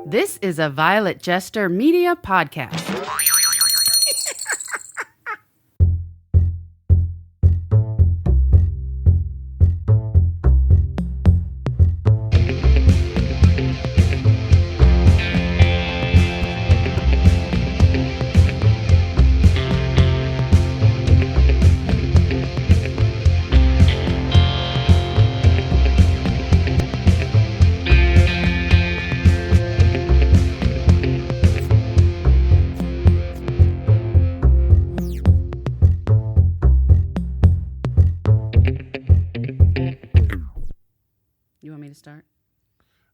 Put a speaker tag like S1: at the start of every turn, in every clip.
S1: This is a Violet Jester Media podcast. You want me to start?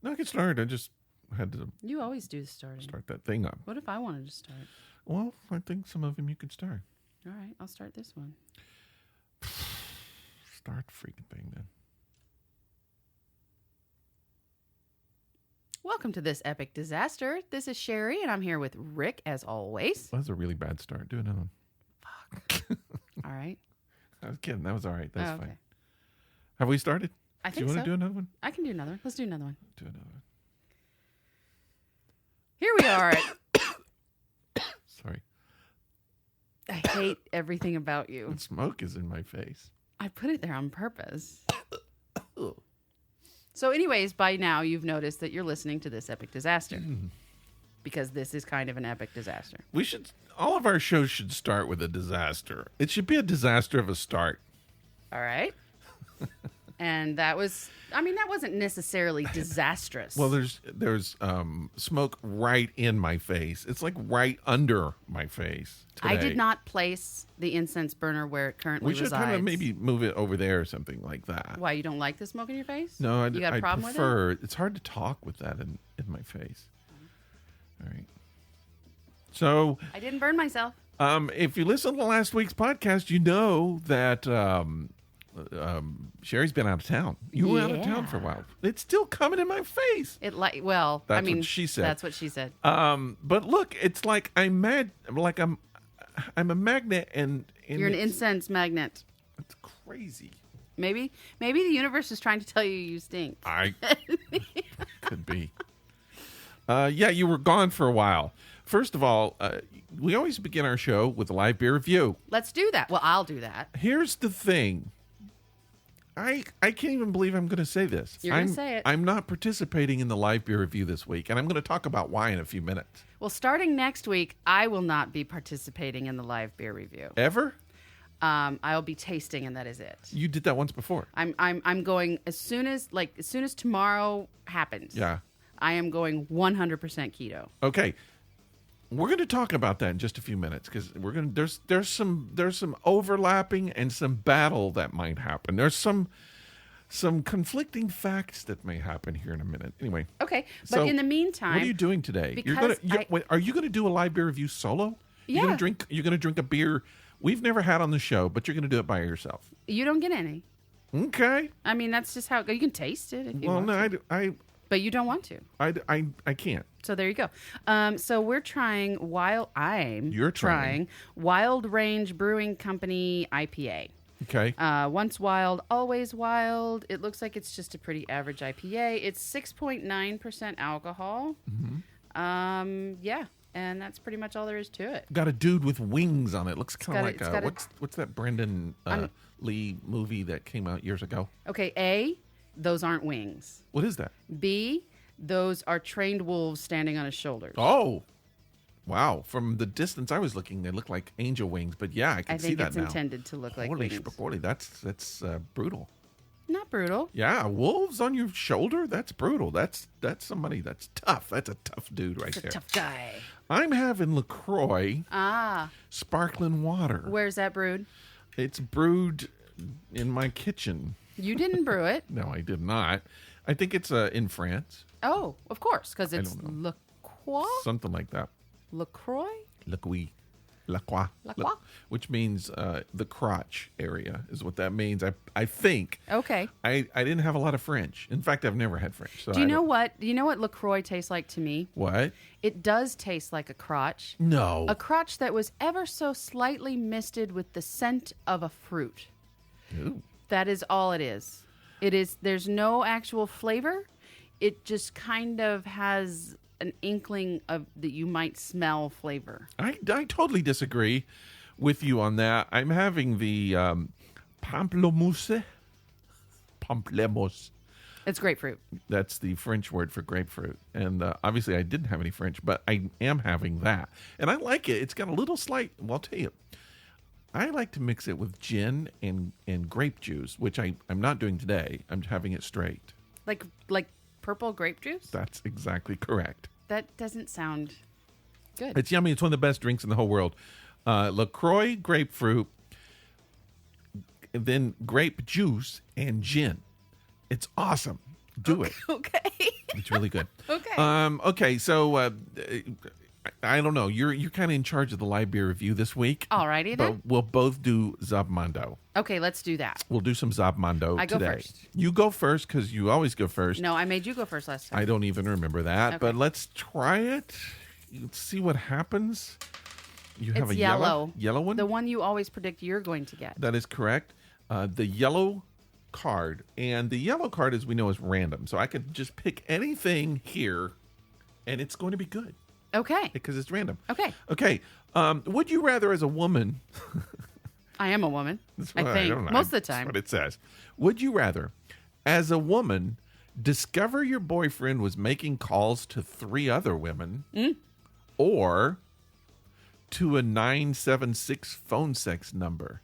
S2: No, I can start. I just had to
S1: You always do the starting.
S2: start that thing up.
S1: What if I wanted to start?
S2: Well, I think some of them you can start.
S1: All right, I'll start this one.
S2: Start the freaking thing then.
S1: Welcome to this epic disaster. This is Cheri, and I'm here with Rick, as always.
S2: That was a really bad start. Do another one.
S1: Fuck. All right.
S2: I was kidding. That was all right. That's
S1: okay.
S2: fine. Have we started?
S1: I
S2: Do
S1: think
S2: you want
S1: so.
S2: to do another one?
S1: I can do another one. Let's do another one.
S2: Do another one.
S1: Here we are.
S2: Sorry.
S1: I hate everything about you.
S2: The smoke is in my face.
S1: I put it there on purpose. So anyways, by now you've noticed that you're listening to this epic disaster. Because this is kind of an epic disaster.
S2: All of our shows should start with a disaster. It should be a disaster of a start.
S1: All right. And that wasn't necessarily disastrous.
S2: Well, there's smoke right in my face. It's like right under my face today.
S1: I did not place the incense burner where it currently
S2: We should
S1: resides.
S2: kind of maybe move it over there or something like that.
S1: Why, you don't like the smoke in your face?
S2: No,
S1: You got a problem with
S2: prefer. It's hard to talk with that in my face. All right. So,
S1: I didn't burn myself.
S2: if you listen to last week's podcast, you know that Cheri's been out of town. You were out of town for a while. It's still coming in my face.
S1: That's
S2: What she said.
S1: That's what she said.
S2: But look, it's like I'm mad. Like I'm a magnet, and
S1: You're an incense magnet.
S2: It's crazy.
S1: Maybe the universe is trying to tell you stink.
S2: Could be. Yeah, you were gone for a while. First of all, we always begin our show with a live beer review.
S1: Let's do that. Well, I'll do that.
S2: Here's the thing. I can't even believe I'm going to say this.
S1: You're going to say it.
S2: I'm not participating in the live beer review this week, and I'm going to talk about why in a few minutes.
S1: Well, starting next week, I will not be participating in the live beer review.
S2: Ever?
S1: I'll be tasting, and that is it.
S2: You did that once before.
S1: I'm going as soon as tomorrow happens.
S2: Yeah.
S1: I am going 100% keto.
S2: Okay. We're going to talk about that in just a few minutes because there's some overlapping and some battle that might happen. There's some conflicting facts that may happen here in a minute. Anyway.
S1: Okay, but in the meantime,
S2: what are you doing today? Are you going to do a live beer review solo?
S1: Yeah.
S2: You're going to drink a beer we've never had on the show, but you're going to do it by yourself.
S1: You don't get any.
S2: Okay.
S1: I mean, that's just how it goes. You can taste it if you want.
S2: Well, no,
S1: but you don't want to.
S2: I can't.
S1: So there you go. So we're trying
S2: You're trying
S1: Wild Range Brewing Company IPA.
S2: Okay.
S1: Once wild, always wild. It looks like it's just a pretty average IPA. It's 6.9% alcohol.
S2: Mm-hmm.
S1: Yeah, and that's pretty much all there is to it.
S2: Got a dude with wings on it. Looks kind of like
S1: got
S2: what's that Brendan Lee movie that came out years ago?
S1: Okay, A, those aren't wings.
S2: What is that?
S1: B, those are trained wolves standing on his shoulders.
S2: Oh, wow! From the distance I was looking, they look like angel wings. But yeah, I can see that now.
S1: I think it's intended to look like wings.
S2: Holy, that's brutal.
S1: Not brutal.
S2: Yeah, wolves on your shoulder? That's brutal. That's somebody that's tough. That's a tough dude right there.
S1: Tough guy.
S2: I'm having LaCroix.
S1: Ah.
S2: Sparkling water.
S1: Where's that brewed?
S2: It's brewed in my kitchen.
S1: You didn't brew it.
S2: No, I did not. I think it's in France.
S1: Oh, of course, because it's LaCroix?
S2: Something like that.
S1: LaCroix?
S2: LaCroix. Which means the crotch area is what that means. I think.
S1: Okay.
S2: I didn't have a lot of French. In fact, I've never had French. So
S1: Do you know what LaCroix tastes like to me?
S2: What?
S1: It does taste like a crotch.
S2: No.
S1: A crotch that was ever so slightly misted with the scent of a fruit.
S2: Ooh.
S1: That is all it is. There's no actual flavor. it just kind of has an inkling of that you might smell flavor.
S2: I totally disagree with you on that. I'm having the pamplemousse. Pamplemousse.
S1: It's grapefruit.
S2: That's the French word for grapefruit. And obviously I didn't have any French, but I am having that. And I like it. It's got a little slight, well, I'll tell you, I like to mix it with gin and grape juice, which I'm not doing today. I'm having it straight.
S1: Like purple grape juice?
S2: That's exactly correct.
S1: That doesn't sound good.
S2: It's yummy. It's one of the best drinks in the whole world. LaCroix, grapefruit, and then grape juice and gin. It's awesome. Do it.
S1: Okay.
S2: It's really good.
S1: Okay.
S2: Okay. So I don't know. You're kind of in charge of the live beer review this week.
S1: Alrighty
S2: but
S1: then.
S2: we'll both do Zabmando.
S1: Okay, let's do that.
S2: We'll do some Zabmando
S1: I go
S2: today.
S1: first.
S2: You go first because you always go first.
S1: No, I made you go first last time.
S2: I don't even remember that.
S1: Okay.
S2: But let's try it. Let's see what happens. You have
S1: It's
S2: a
S1: yellow.
S2: yellow one.
S1: The one you always predict you're going to get.
S2: That is correct. The yellow card, and the yellow card, as we know, is random. So I could just pick anything here, and it's going to be good
S1: Okay.
S2: because it's random.
S1: Okay.
S2: Okay. Would you rather, as a woman?
S1: I am a woman.
S2: That's
S1: I
S2: what
S1: think
S2: don't know.
S1: most of the
S2: That's
S1: time.
S2: what it says. Would you rather, as a woman, discover your boyfriend was making calls to 3 other women, or to a 976 phone sex number?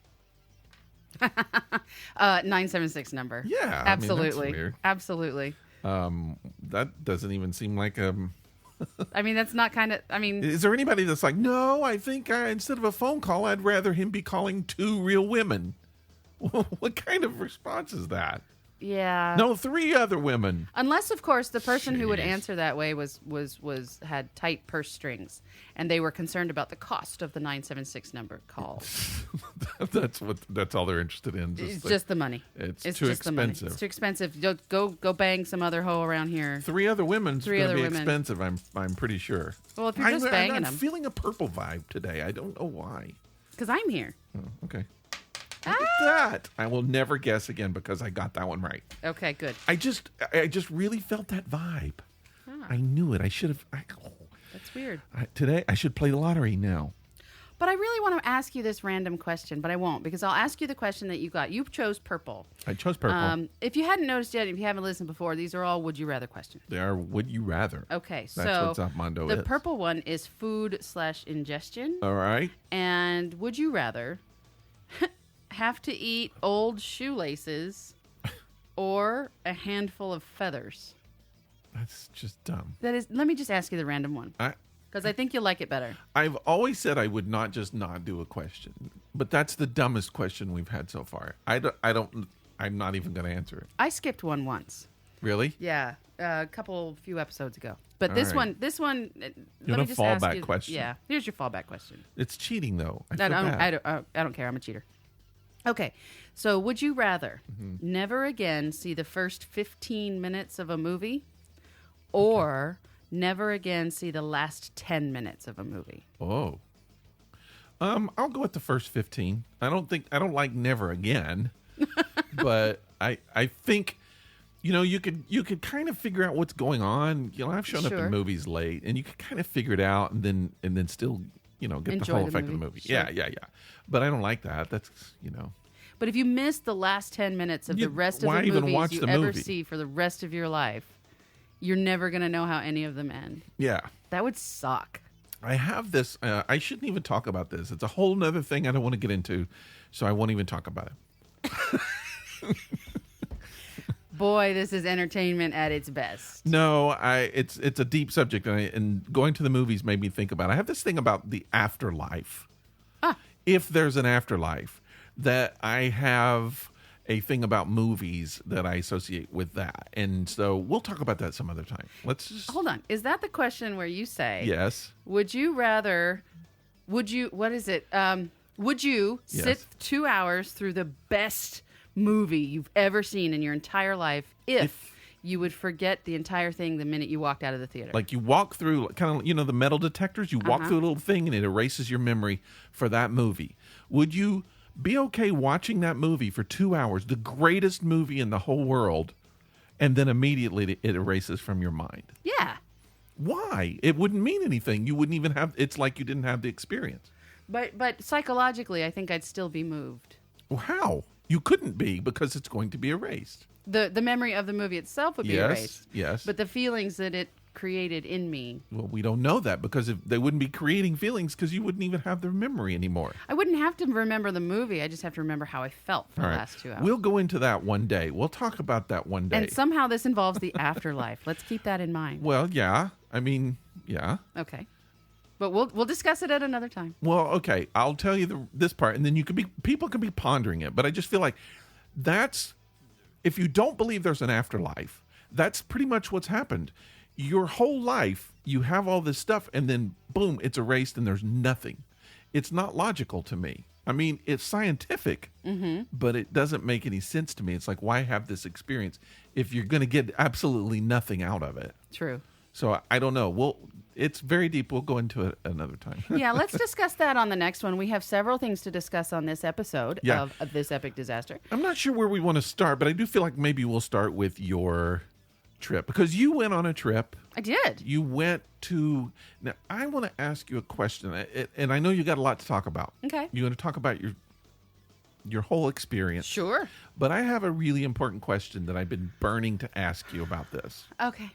S1: 976 number.
S2: Yeah, I mean, that's
S1: Absolutely.
S2: weird.
S1: Absolutely.
S2: That doesn't even seem like
S1: I mean, that's not kind of. I mean,
S2: Is there anybody that's like, no, I think instead of a phone call, I'd rather him be calling 2 real women? What kind of response is that?
S1: yeah.
S2: No, 3 other women.
S1: Unless, of course, the person who would
S2: Jeez.
S1: answer that way was had tight purse strings, and they were concerned about the cost of the 976 number call.
S2: That's all they're interested in.
S1: It's just the money.
S2: It's
S1: It's
S2: too
S1: just the money.
S2: expensive.
S1: It's too expensive. Go bang some other hoe around here.
S2: 3 other women's
S1: 3
S2: going to
S1: other
S2: be
S1: women.
S2: expensive. I'm pretty sure.
S1: Well, if you're just banging
S2: I'm
S1: them,
S2: feeling a purple vibe today. I don't know why.
S1: because I'm here.
S2: Oh, okay. Look at that. I will never guess again because I got that one right.
S1: Okay, good.
S2: I just really felt that vibe.
S1: Ah.
S2: I knew it. I should have.
S1: That's weird.
S2: Today, I should play the lottery now.
S1: But I really want to ask you this random question, but I won't because I'll ask you the question that you got. You chose purple.
S2: I chose purple.
S1: If you hadn't noticed yet, if you haven't listened before, these are all would you rather questions.
S2: They are would you rather.
S1: Okay,
S2: That's
S1: so
S2: what Zapmondo
S1: the
S2: is.
S1: purple one is food/ingestion,
S2: All right.
S1: and would you rather have to eat old shoelaces or a handful of feathers?
S2: That's just dumb.
S1: That is. Let me just ask you the random one because I think you'll like it better.
S2: I've always said I would not just not do a question, but that's the dumbest question we've had so far. I'm not even going to answer it.
S1: I skipped one once.
S2: Really?
S1: Yeah, a few episodes ago. But
S2: All
S1: this
S2: right.
S1: one, let
S2: want
S1: me
S2: a
S1: just ask
S2: fallback
S1: you.
S2: question?
S1: Yeah, here's your fallback question.
S2: It's cheating, though. I
S1: No,
S2: feel bad.
S1: I don't care. I'm a cheater. Okay, so would you rather never again see the first 15 minutes of a movie, or never again see the last 10 minutes of a movie?
S2: Oh. I'll go with the first 15. I don't like never again, but I think, you could kind of figure out what's going on. I've shown up
S1: Sure.
S2: in movies late, and you could kind of figure it out, and then still, get
S1: Enjoy
S2: the whole
S1: the
S2: effect of the
S1: movie.
S2: movie.
S1: Sure.
S2: Yeah. But I don't like that. That's,
S1: But if you miss the last 10 minutes of the rest of
S2: why
S1: the
S2: even
S1: movies
S2: watch
S1: you
S2: the
S1: ever
S2: movie?
S1: see for the rest of your life, you're never going to know how any of them end.
S2: yeah.
S1: That would suck.
S2: I have this. I shouldn't even talk about this. It's a whole nother thing I don't want to get into, so I won't even talk about it.
S1: Boy, this is entertainment at its best.
S2: No, it's a deep subject, and going to the movies made me think about it. I have this thing about the afterlife. If there's an afterlife, that I have a thing about movies that I associate with that, and so we'll talk about that some other time. Let's just
S1: Hold on. Is that the question where you say,
S2: yes.
S1: would you what is it? Would you
S2: Yes.
S1: sit 2 hours through the best movie you've ever seen in your entire life if you would forget the entire thing the minute you walked out of the theater?
S2: Like you walk through, kind of, the metal detectors. You walk through a little thing, and it erases your memory for that movie. Would you be okay watching that movie for 2 hours, the greatest movie in the whole world, and then immediately it erases from your mind.
S1: Yeah.
S2: Why? It wouldn't mean anything. You wouldn't even have. It's like you didn't have the experience.
S1: But psychologically, I think I'd still be moved.
S2: Well, how? You couldn't be because it's going to be erased.
S1: The memory of the movie itself would be erased.
S2: Yes.
S1: But the feelings that it created in me.
S2: Well, we don't know that because if they wouldn't be creating feelings because you wouldn't even have their memory anymore.
S1: I wouldn't have to remember the movie. I just have to remember how I felt for
S2: All
S1: the
S2: right.
S1: last 2 hours.
S2: We'll go into that one day. We'll talk about that one day.
S1: And somehow this involves the afterlife. Let's keep that in mind.
S2: Well, yeah. I mean, yeah.
S1: Okay. But we'll discuss it at another time.
S2: Well, okay. I'll tell you this part, and then people can be pondering it. But I just feel like that's, if you don't believe there's an afterlife, that's pretty much what's happened. Your whole life, you have all this stuff, and then boom, it's erased, and there's nothing. It's not logical to me. I mean, it's scientific, but it doesn't make any sense to me. It's like, why have this experience if you're going to get absolutely nothing out of it?
S1: True.
S2: So I don't know. It's very deep. We'll go into it another time.
S1: Yeah, let's discuss that on the next one. We have several things to discuss on this episode of This Epic Disaster.
S2: I'm not sure where we want to start, but I do feel like maybe we'll start with your trip because you went on a trip.
S1: I did.
S2: You went to. Now, I want to ask you a question, and I know you got a lot to talk about.
S1: Okay.
S2: You want to talk about your whole experience.
S1: Sure.
S2: But I have a really important question that I've been burning to ask you about this.
S1: Okay.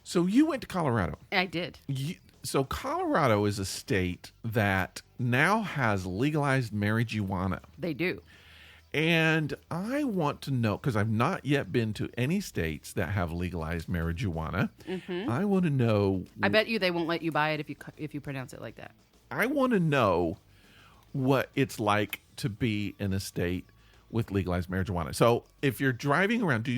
S2: So you went to Colorado.
S1: I did.
S2: So Colorado is a state that now has legalized marijuana.
S1: They do.
S2: And I want to know, because I've not yet been to any states that have legalized marijuana. I want to know.
S1: I bet you they won't let you buy it if you pronounce it like that.
S2: I want to know what it's like to be in a state with legalized marijuana. So if you're driving around,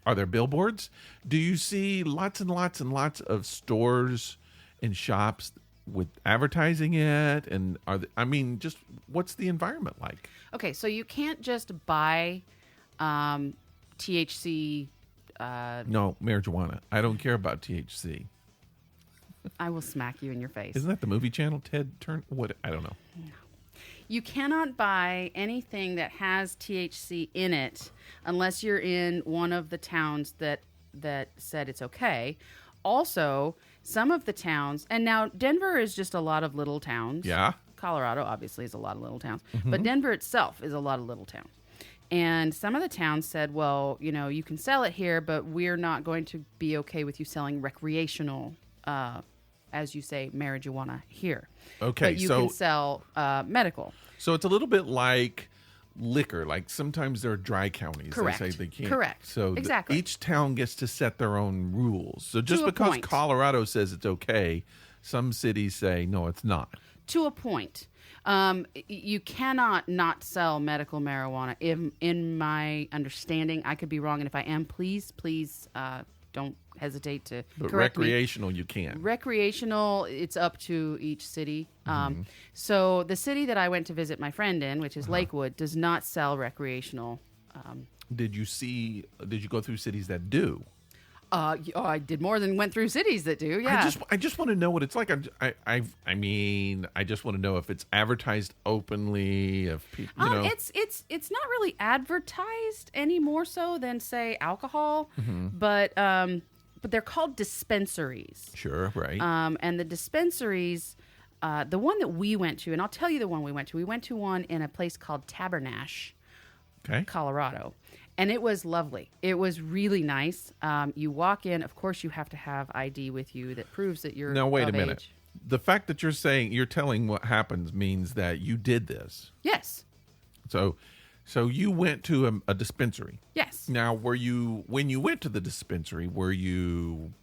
S2: are there billboards? Do you see lots and lots and lots of stores and shops with advertising it? And just what's the environment like?
S1: Okay, so you can't just buy THC.
S2: No, marijuana. I don't care about THC.
S1: I will smack you in your face.
S2: Isn't that the movie channel, Ted Turner? What? I don't know.
S1: You cannot buy anything that has THC in it unless you're in one of the towns that said it's okay. Also, some of the towns, and now Denver is just a lot of little towns.
S2: Yeah.
S1: Colorado obviously is a lot of little towns, but Denver itself is a lot of little towns. And some of the towns said, well, you can sell it here, but we're not going to be okay with you selling recreational, as you say, marijuana here.
S2: Okay,
S1: but you can sell medical.
S2: So it's a little bit like liquor. Like sometimes there are dry counties.
S1: Correct.
S2: They say they can't.
S1: Correct.
S2: So
S1: exactly.
S2: Each town gets to set their own rules. So just because
S1: point.
S2: Colorado says it's okay, some cities say, no, it's not.
S1: To a point. You cannot not sell medical marijuana. In my understanding, I could be wrong, and if I am, please don't hesitate to correct
S2: recreational,
S1: me.
S2: You can.
S1: Recreational, it's up to each city. So the city that I went to visit my friend in, which is Lakewood, does not sell recreational.
S2: Did you go through cities that do?
S1: I did more than went through cities that do. Yeah.
S2: I just want to know what it's like. I just want to know if it's advertised openly. If people,
S1: it's not really advertised any more so than say alcohol, but they're called dispensaries.
S2: Sure, right.
S1: And the dispensaries, the one that we went to, and I'll tell you the one we went to. We went to one in a place called Tabernash, Colorado. And it was lovely. It was really nice. You walk in. Of course, you have to have ID with you that proves that you're
S2: Now, wait
S1: of
S2: a minute.
S1: age.
S2: The fact that you're telling what happens means that you did this.
S1: Yes.
S2: So you went to a dispensary.
S1: Yes.
S2: Now, when you went to the dispensary, were you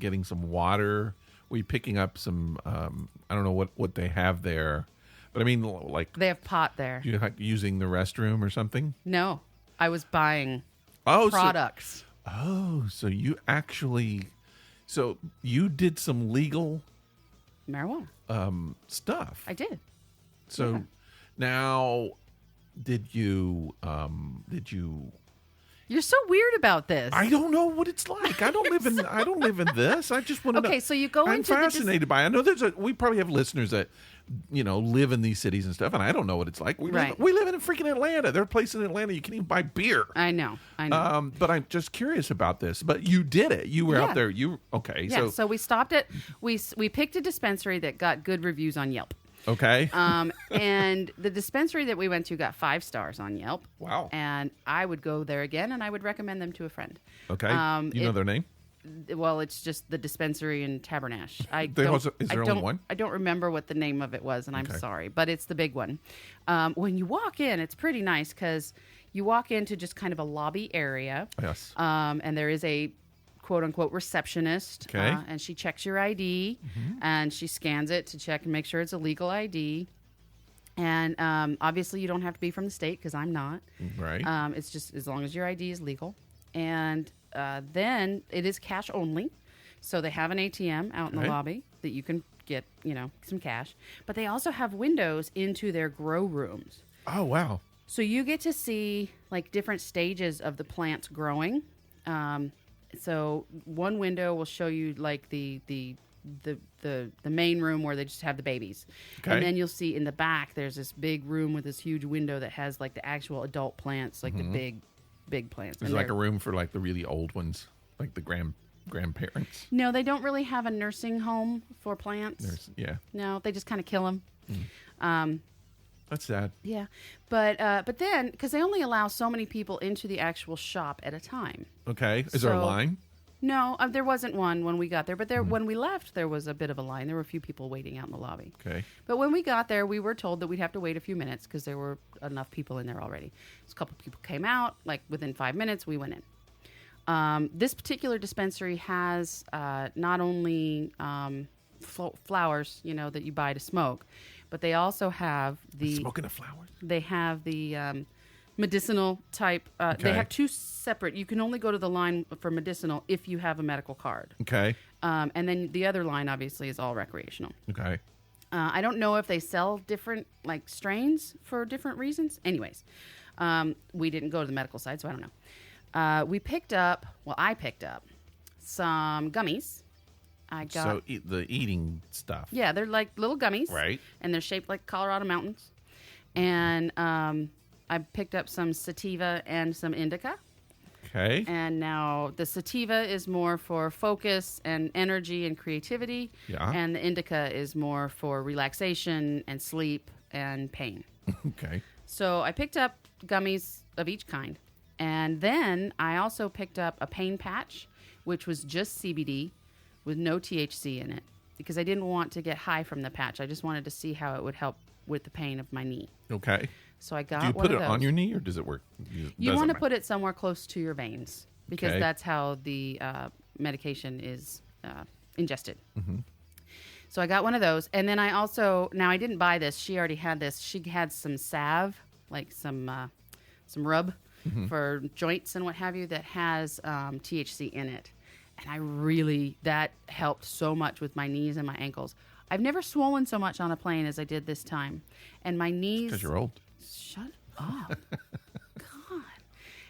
S2: getting some water? Were you picking up some, I don't know what they have there, but I mean, like.
S1: They have pot there.
S2: You using the restroom or something?
S1: No. I was buying products.
S2: So you actually, you did some legal
S1: marijuana
S2: stuff.
S1: I did.
S2: So now, did you
S1: You're so weird about this.
S2: I don't know what it's like. I don't live in this. I just want to know.
S1: Okay, so you go
S2: I'm
S1: into
S2: fascinated by it. I know we probably have listeners that, live in these cities and stuff, and I don't know what it's like. We live in freaking Atlanta. There are places in Atlanta you can't even buy beer.
S1: I know.
S2: But I'm just curious about this. But you did it. You were out there. Okay.
S1: Yeah, so we stopped at, we picked a dispensary that got good reviews on Yelp.
S2: Okay.
S1: And the dispensary that we went to got 5 stars on Yelp.
S2: Wow.
S1: And I would go there again, and I would recommend them to a friend.
S2: Okay. You know their name?
S1: Well, it's just the dispensary in Tabernash.
S2: Is there only one?
S1: I don't remember what the name of it was, and I'm sorry, but it's the big one. When you walk in, it's pretty nice because you walk into just kind of a lobby area.
S2: Yes.
S1: And there is a quote-unquote receptionist, and she checks your ID, and she scans it to check and make sure it's a legal ID. And obviously, you don't have to be from the state because I'm not.
S2: Right.
S1: It's just as long as your ID is legal. And then it is cash only. So they have an ATM out in the lobby that you can get, some cash. But they also have windows into their grow rooms.
S2: Oh, wow.
S1: So you get to see like different stages of the plants growing. So one window will show you like the main room where they just have the babies. Okay. And then you'll see in the back there's this big room with this huge window that has like the actual adult plants, like the big plants.
S2: There's like a room for like the really old ones, like the grandparents.
S1: No, they don't really have a nursing home for plants. No, they just kind of kill them.
S2: That's sad.
S1: Yeah, but then because they only allow so many people into the actual shop at a time.
S2: Okay, is there a line?
S1: No, there wasn't one when we got there. But when we left, there was a bit of a line. There were a few people waiting out in the lobby. Okay. But when we got there, we were told that we'd have to wait a few minutes because there were enough people in there already. So a couple of people came out. Like within 5 minutes, we went in. This particular dispensary has not only flowers, that you buy to smoke, but they also have
S2: smoking the flowers.
S1: They have the medicinal type. They have 2 separate. You can only go to the line for medicinal if you have a medical card. Okay. And then the other line, obviously, is all recreational. Okay. I don't know if they sell different like strains for different reasons. Anyways, we didn't go to the medical side, so I don't know. I picked up some gummies.
S2: The eating stuff.
S1: Yeah, they're like little gummies. Right. And they're shaped like Colorado mountains. And I picked up some sativa and some indica. Okay. And now the sativa is more for focus and energy and creativity. Yeah. And the indica is more for relaxation and sleep and pain. Okay. So I picked up gummies of each kind. And then I also picked up a pain patch, which was just CBD with no THC in it because I didn't want to get high from the patch. I just wanted to see how it would help with the pain of my knee. Okay. So I got one of those.
S2: Do you put it on your knee or does it work?
S1: You want to put it somewhere close to your veins because that's how the medication is ingested. Mm-hmm. So I got one of those. And then I didn't buy this. She already had this. She had some salve, like some rub for joints and what have you that has THC in it. And that helped so much with my knees and my ankles. I've never swollen so much on a plane as I did this time. And my knees...
S2: Because you're old.
S1: Shut up. God.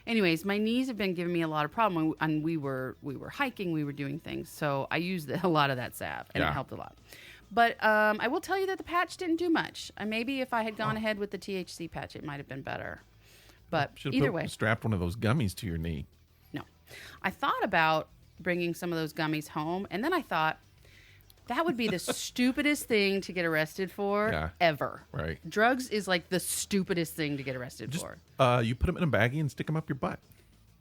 S1: Anyways, my knees have been giving me a lot of problem. And we were hiking, we were doing things. So I used a lot of that salve, and it helped a lot. But I will tell you that the patch didn't do much. Maybe if I had gone ahead with the THC patch, it might have been better. But either way...
S2: strapped one of those gummies to your knee.
S1: No. I thought about bringing some of those gummies home, and then I thought that would be the stupidest thing to get arrested for ever. Right. Drugs is like the stupidest thing to get arrested for.
S2: You put them in a baggie and stick them up your butt.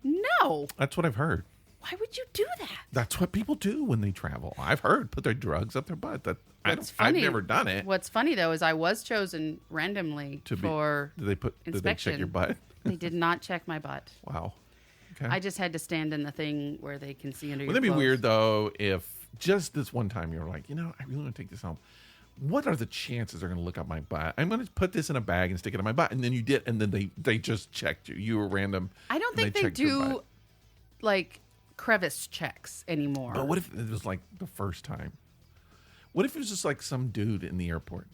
S1: No.
S2: That's what I've heard.
S1: Why would you do that?
S2: That's what people do when they travel. I've heard put their drugs up their butt. I've never done it.
S1: What's funny though is I was chosen randomly for
S2: inspection. Did they check your butt?
S1: They did not check my butt.
S2: Wow. Okay.
S1: I just had to stand in the thing where they can see under your clothes.
S2: Wouldn't it be weird, though, if just this one time you're like, I really want to take this home. What are the chances they're going to look up my butt? I'm going to put this in a bag and stick it in my butt. And then you did, and then they just checked you. You were random.
S1: I don't think they do, like, crevice checks anymore.
S2: But what if it was, like, the first time? What if it was just, like, some dude in the airport?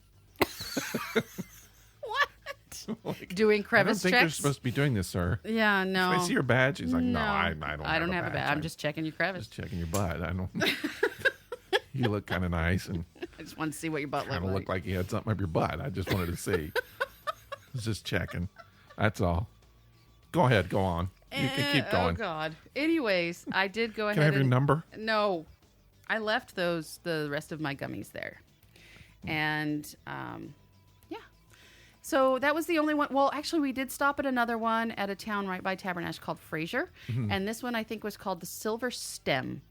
S1: What? Doing
S2: I don't
S1: crevice
S2: think you're
S1: checks.
S2: supposed to be doing this, sir.
S1: Yeah,
S2: If
S1: no.
S2: I see your badge. He's like, no,
S1: No,
S2: I don't have a badge.
S1: I'm just checking your crevice.
S2: just checking your butt. I don't. You look kind of nice and
S1: I just wanted to see what your butt
S2: kind
S1: looked
S2: of
S1: like.
S2: looked like you had something up your butt. I just wanted to see. I was just checking. That's all. Go ahead. Go on. You can keep going.
S1: Oh God. Anyways, I did go ahead.
S2: Can I have your number?
S1: No, I left the rest of my gummies there, and yeah. So that was the only one. Well, actually, we did stop at another one at a town right by Tabernash called Fraser, and this one I think was called the Silver Stem,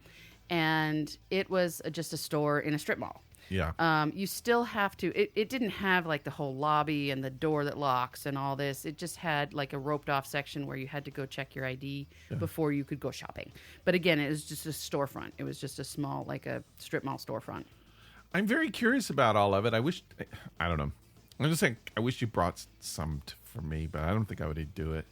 S1: and it was just a store in a strip mall.
S2: Yeah.
S1: You still have to. It didn't have like the whole lobby and the door that locks and all this. It just had like a roped off section where you had to go check your ID before you could go shopping. But again, it was just a storefront. It was just a small, like a strip mall storefront.
S2: I'm very curious about all of it. I don't know. I'm just saying, I wish you brought some for me, but I don't think I would do it.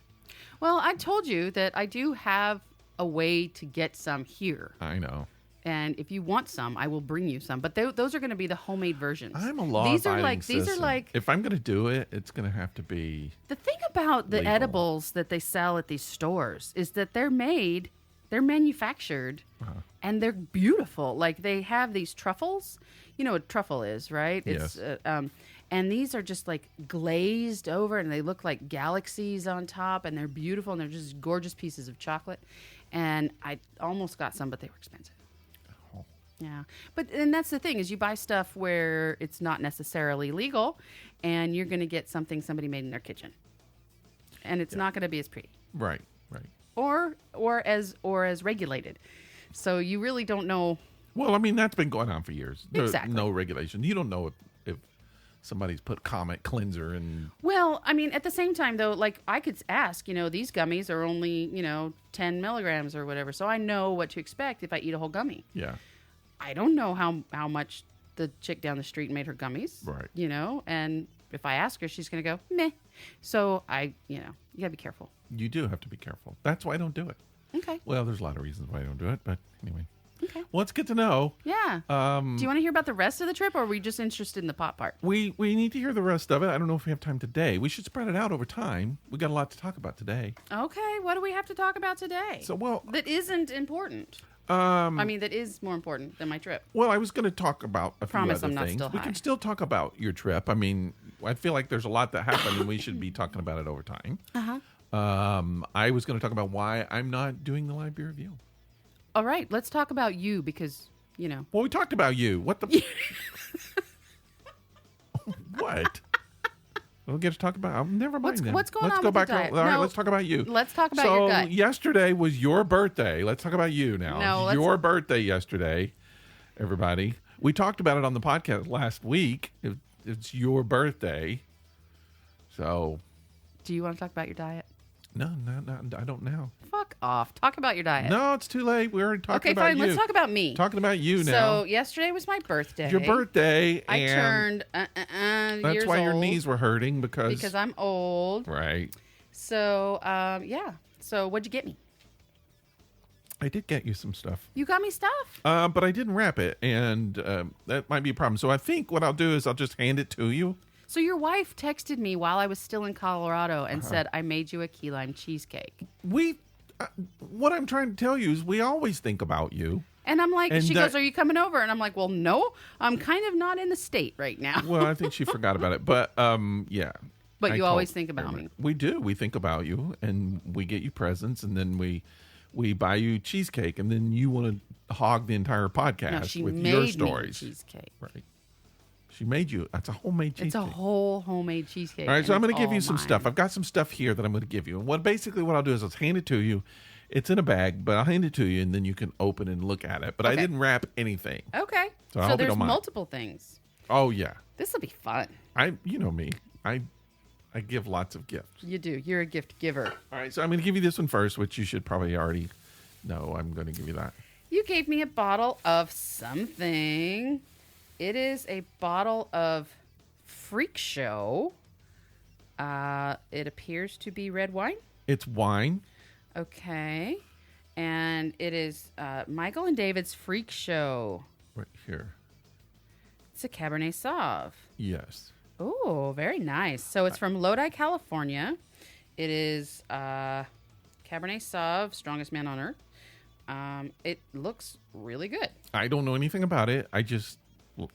S1: Well, I told you that I do have a way to get some here.
S2: I know.
S1: And if you want some, I will bring you some. But those are going to be the homemade versions.
S2: I'm a law-abiding citizen.
S1: These are like.
S2: If I'm going to do it, it's going to have to be.
S1: The thing about the
S2: legal.
S1: edibles that they sell at these stores is that they're manufactured, and they're beautiful. Like they have these truffles. You know what truffle is, right?
S2: Yes.
S1: And these are just like glazed over, and they look like galaxies on top, and they're beautiful, and they're just gorgeous pieces of chocolate. And I almost got some, but they were expensive. Yeah. And that's the thing is you buy stuff where it's not necessarily legal and you're going to get something somebody made in their kitchen. And it's not going to be as pretty.
S2: Right.
S1: Or as regulated. So you really don't know.
S2: Well, I mean, that's been going on for years. There's
S1: Exactly.
S2: no regulation. You don't know if somebody's put Comet cleanser in.
S1: Well, I mean, at the same time, though, like I could ask, these gummies are only, 10 milligrams or whatever. So I know what to expect if I eat a whole gummy.
S2: Yeah.
S1: I don't know how much the chick down the street made her gummies.
S2: Right.
S1: And if I ask her, she's going to go, meh. So you got to be careful.
S2: You do have to be careful. That's why I don't do it.
S1: Okay.
S2: Well, there's a lot of reasons why I don't do it, but anyway.
S1: Okay.
S2: Well, it's good to know.
S1: Yeah. Do you want to hear about the rest of the trip, or are we just interested in the pot part?
S2: We need to hear the rest of it. I don't know if we have time today. We should spread it out over time. We got a lot to talk about today.
S1: Okay. What do we have to talk about today? That isn't important. That is more important than my trip.
S2: Well, I was going to talk about a few other
S1: I'm not
S2: things.
S1: still
S2: We
S1: high.
S2: can still talk about your trip. I mean, I feel like there's a lot that happened, and we should be talking about it over time. I was going to talk about why I'm not doing the live beer review.
S1: All right. Let's talk about you because,
S2: Well, we talked about you. What the? What? We'll get to talk about. Never mind.
S1: What's going
S2: let's
S1: on
S2: go
S1: with
S2: back.
S1: the diet?
S2: All right,
S1: No,
S2: let's talk about you.
S1: let's talk about your gut.
S2: So yesterday was your birthday. Let's talk about you now.
S1: No,
S2: your birthday yesterday, everybody. We talked about it on the podcast last week. It's your birthday. So.
S1: Do you want to talk about your diet?
S2: No, I don't now.
S1: Fuck off. Talk about your diet.
S2: No, it's too late. We already talked
S1: Okay,
S2: about
S1: fine.
S2: you.
S1: Let's talk about me.
S2: Talking about you now.
S1: So yesterday was my birthday.
S2: Your birthday.
S1: I
S2: and
S1: turned
S2: that's
S1: years
S2: why your
S1: old
S2: knees were hurting because
S1: I'm old.
S2: Right.
S1: So yeah. So what'd you get me?
S2: I did get you some stuff.
S1: You got me stuff.
S2: But I didn't wrap it, and that might be a problem. So I think what I'll do is I'll just hand it to you.
S1: So your wife texted me while I was still in Colorado and said, I made you a key lime cheesecake.
S2: What I'm trying to tell you is we always think about you.
S1: And I'm like,
S2: And
S1: she goes, are you coming over? And I'm like, well, no, I'm kind of not in the state right now.
S2: Well, I think she forgot about it, but yeah.
S1: But you
S2: I
S1: always
S2: told
S1: think about
S2: her.
S1: me.
S2: We do. We think about you, and we get you presents, and then we buy you cheesecake, and then you want to hog the entire podcast
S1: No, she
S2: with
S1: made
S2: your
S1: me a
S2: stories.
S1: cheesecake.
S2: Right. She made you. That's a homemade cheesecake.
S1: It's a whole homemade cheesecake.
S2: All right, so I'm going to give you
S1: all
S2: some
S1: mine.
S2: stuff. I've got some stuff here that I'm going to give you. And what I'll do is I'll hand it to you. It's in a bag, but I'll hand it to you, and then you can open and look at it. But I
S1: Okay.
S2: didn't wrap anything.
S1: Okay.
S2: So I hope you
S1: there's
S2: don't mind.
S1: multiple things.
S2: Oh yeah,
S1: This will be fun.
S2: you know me. I give lots of gifts.
S1: You do. You're a gift giver.
S2: All right, so I'm going to give you this one first, which you should probably already know. I'm going to give you that.
S1: You gave me a bottle of something. It is a bottle of Freak Show. It appears to be red wine.
S2: It's wine.
S1: Okay. And it is Michael and David's Freak Show.
S2: Right here.
S1: It's a Cabernet Sauv.
S2: Yes.
S1: Oh, very nice. So it's from Lodi, California. It is Cabernet Sauv, strongest man on earth. It looks really good.
S2: I don't know anything about it. I just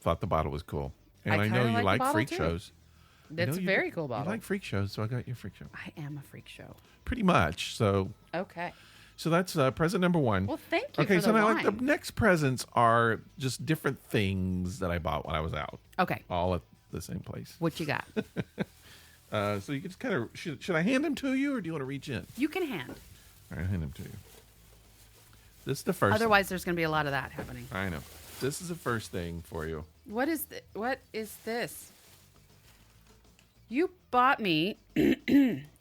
S2: thought the bottle was cool. And I know
S1: kinda
S2: you
S1: like the
S2: like
S1: bottle,
S2: freak
S1: too.
S2: shows.
S1: It's a very cool bottle.
S2: You like freak shows, so I got you a freak show.
S1: I am a freak show.
S2: Pretty much. So
S1: Okay.
S2: that's present number one.
S1: Well, thank you
S2: Okay,
S1: for
S2: so
S1: the
S2: now
S1: wine.
S2: the next presents are just different things that I bought when I was out,
S1: Okay.
S2: all at the same place.
S1: What you got?
S2: So you can just kind of should I hand them to you, or do you want to reach in?
S1: You can hand.
S2: All right, hand them to you. This is the first.
S1: Otherwise, there's going to be a lot of that happening.
S2: I know. This is the first thing for you.
S1: What is this? You bought me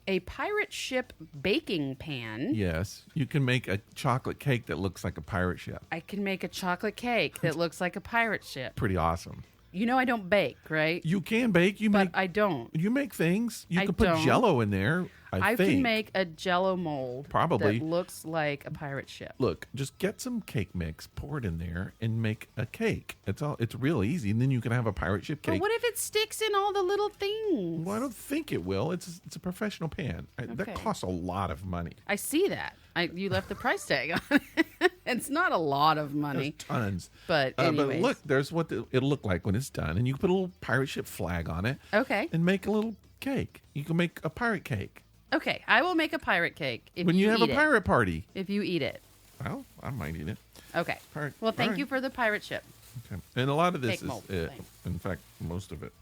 S1: a pirate ship baking pan.
S2: Yes, you can make a chocolate cake that looks like a pirate ship.
S1: I can make a chocolate cake that looks like a pirate ship.
S2: Pretty awesome.
S1: You know I don't bake, right?
S2: You can bake.
S1: But I don't.
S2: You make things. You
S1: I
S2: can put
S1: don't.
S2: Jello in there. I think.
S1: can make a Jello mold
S2: Probably.
S1: that looks like a pirate ship.
S2: Look, just get some cake mix, pour it in there, and make a cake. It's real easy, and then you can have a pirate ship
S1: But
S2: cake.
S1: what if it sticks in all the little things?
S2: Well, I don't think it will. It's a professional pan. That
S1: Okay.
S2: costs a lot of money.
S1: I see that. You left the price tag on it. It's not a lot of money.
S2: There's tons.
S1: But
S2: But
S1: anyways.
S2: look, there's what it'll look like when it's done, and you can put a little pirate ship flag on it.
S1: Okay.
S2: And make a little cake. You can make a pirate cake
S1: Okay, I will make a pirate cake if
S2: when you have a
S1: eat it.
S2: pirate party.
S1: If you eat it.
S2: Well, I might eat it.
S1: Okay.
S2: Pirate-
S1: Well, thank
S2: all right.
S1: you for the pirate ship.
S2: Okay. And a lot of this
S1: Cake mold
S2: is,
S1: thing.
S2: in fact, most of it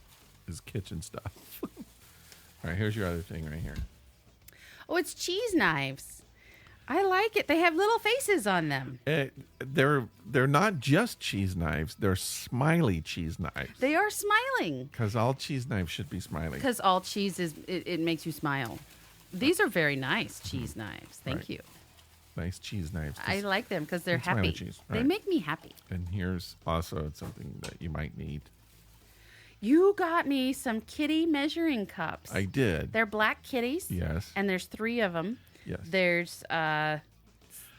S2: is kitchen stuff. All right, here's your other thing right here.
S1: Oh, it's cheese knives. I like it. They have little faces on them.
S2: They're not just cheese knives; they're smiley cheese knives.
S1: They are smiling
S2: Because all cheese knives should be smiley.
S1: because all cheese it makes you smile. These are very nice cheese knives. Thank
S2: Right.
S1: you.
S2: Nice cheese knives.
S1: I like them because they're
S2: It's smiley
S1: happy.
S2: cheese,
S1: They
S2: right.
S1: make me happy.
S2: And here's also something that you might need.
S1: You got me some kitty measuring cups.
S2: I did.
S1: They're black kitties.
S2: Yes.
S1: And there's 3 of them.
S2: Yes.
S1: There's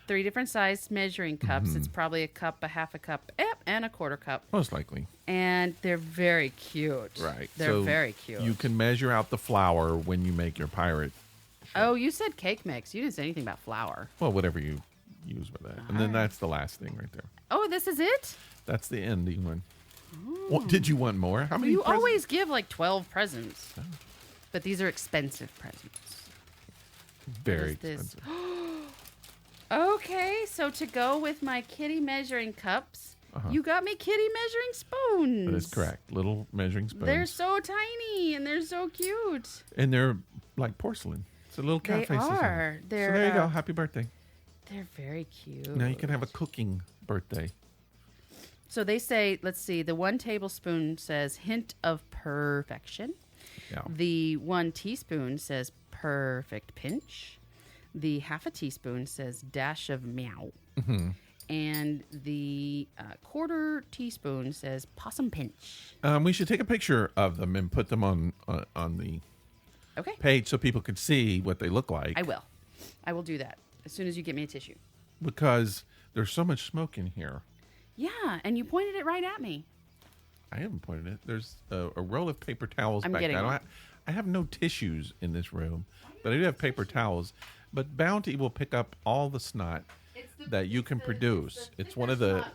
S1: 3 different sized measuring cups.
S2: Mm-hmm.
S1: It's probably a cup, a half a cup, and a quarter cup.
S2: Most likely.
S1: And they're very cute.
S2: Right.
S1: They're
S2: So
S1: very cute.
S2: You can measure out the flour when you make your pirate.
S1: Oh, you said cake mix. You didn't say anything about flour.
S2: Well, whatever you use with that. And then that's the last thing right there.
S1: Oh, this is it?
S2: That's the ending one. What, did you want more? How many?
S1: You
S2: presents?
S1: always give like 12 presents. But these are expensive presents.
S2: Very
S1: is this?
S2: expensive.
S1: Okay, so to go with my kitty measuring cups, you got me kitty measuring spoons.
S2: That is correct. Little measuring spoons.
S1: They're so tiny and they're so cute.
S2: And they're like porcelain. It's a little cat
S1: They
S2: faces on
S1: are.
S2: it.
S1: They're,
S2: so there you go. Happy birthday.
S1: They're very cute.
S2: Now you can have a cooking birthday.
S1: So they say, let's see, the 1 tablespoon says hint of perfection.
S2: Yeah.
S1: The 1 teaspoon says perfect pinch. The half a teaspoon says dash of meow.
S2: Mm-hmm.
S1: And the quarter teaspoon says possum pinch.
S2: We should take a picture of them and put them on the
S1: Okay.
S2: page so people can see what they look like.
S1: I will. I will do that as soon as you get me a tissue.
S2: Because there's so much smoke in here.
S1: Yeah, and you pointed it right at me.
S2: I haven't pointed it. There's a roll of paper towels
S1: I'm
S2: back
S1: getting
S2: there.
S1: one.
S2: I have no tissues in this room, but I do have paper towels. But Bounty will pick up all the snot that you can produce. It's one of the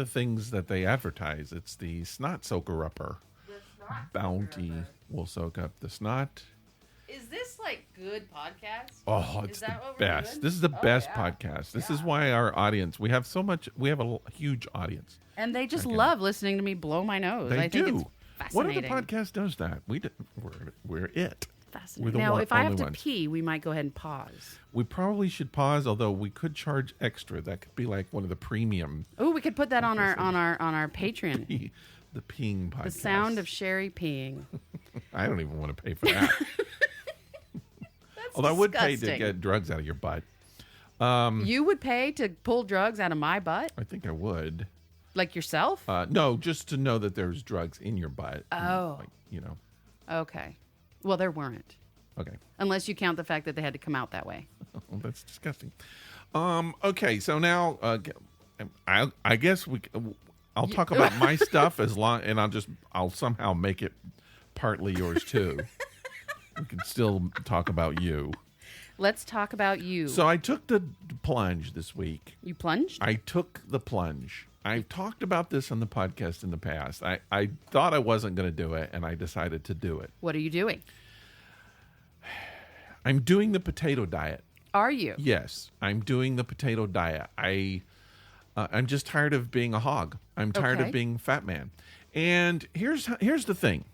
S2: things that they advertise. It's the snot soaker upper. Bounty will soak up the snot.
S1: Is this like good podcast?
S2: Oh, it's
S1: Is
S2: the
S1: that what we're
S2: best.
S1: doing?
S2: This is the
S1: Oh,
S2: best
S1: yeah.
S2: podcast. This is why our audience, we have a huge audience.
S1: And they just
S2: Okay.
S1: love listening to me blow my nose.
S2: They
S1: I think
S2: do.
S1: it's
S2: What
S1: fascinating.
S2: other podcast does that? We're it.
S1: Fascinating.
S2: We're the
S1: Now, if I have
S2: only
S1: to
S2: ones.
S1: pee, we might go ahead and pause.
S2: We probably should pause, although we could charge extra. That could be like one of the premium,
S1: Oh, we could put that on our Patreon.
S2: the peeing podcast.
S1: The sound of Cheri peeing.
S2: I don't even want to pay for that.
S1: That's
S2: Although I would pay to
S1: disgusting.
S2: get drugs out of your butt.
S1: You would pay to pull drugs out of my butt,
S2: I think I would.
S1: like yourself?
S2: No, just to know that there's drugs in your butt.
S1: Oh.
S2: Like, you know.
S1: Okay. Well, there weren't,
S2: Okay.
S1: unless you count the fact that they had to come out that way.
S2: Well, that's disgusting. Okay, so now I guess I'll talk about my stuff and I'll somehow make it partly yours too. We can still talk about you.
S1: Let's talk about you.
S2: So I took the plunge this week.
S1: You plunged?
S2: I took the plunge. I've talked about this on the podcast in the past. I thought I wasn't going to do it, and I decided to do it.
S1: What are you doing?
S2: I'm doing the potato diet.
S1: Are you?
S2: Yes, I'm doing the potato diet. I'm just tired of being a hog. I'm tired of being a fat man. And here's the thing.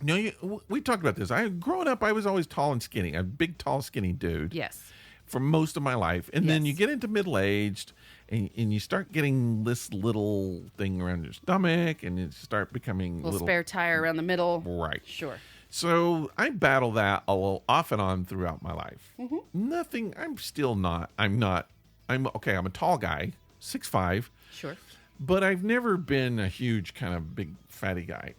S2: We talked about this. Growing up, I was always tall and skinny. A big, tall, skinny dude.
S1: Yes.
S2: For most of my life. And then you get into middle-aged, and you start getting this little thing around your stomach, and you start becoming
S1: a little spare tire around the middle.
S2: Right.
S1: Sure.
S2: So I battle that a little off and on throughout my life. Nothing. I'm okay. I'm a tall guy, 6'5".
S1: Sure.
S2: But I've never been a huge kind of big fatty guy.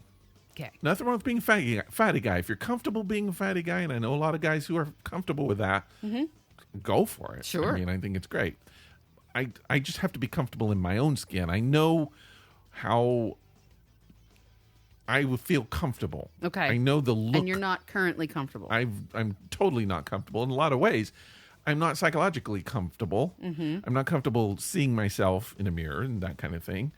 S1: Okay.
S2: Nothing wrong with being a fatty guy. If you're comfortable being a fatty guy, and I know a lot of guys who are comfortable with that, go for it.
S1: Sure.
S2: I mean, I think it's great. I just have to be comfortable in my own skin. I know how I would feel comfortable.
S1: Okay.
S2: I know the look.
S1: And you're not currently comfortable.
S2: I'm totally not comfortable in a lot of ways. I'm not psychologically comfortable. I'm not comfortable seeing myself in a mirror and that kind of thing.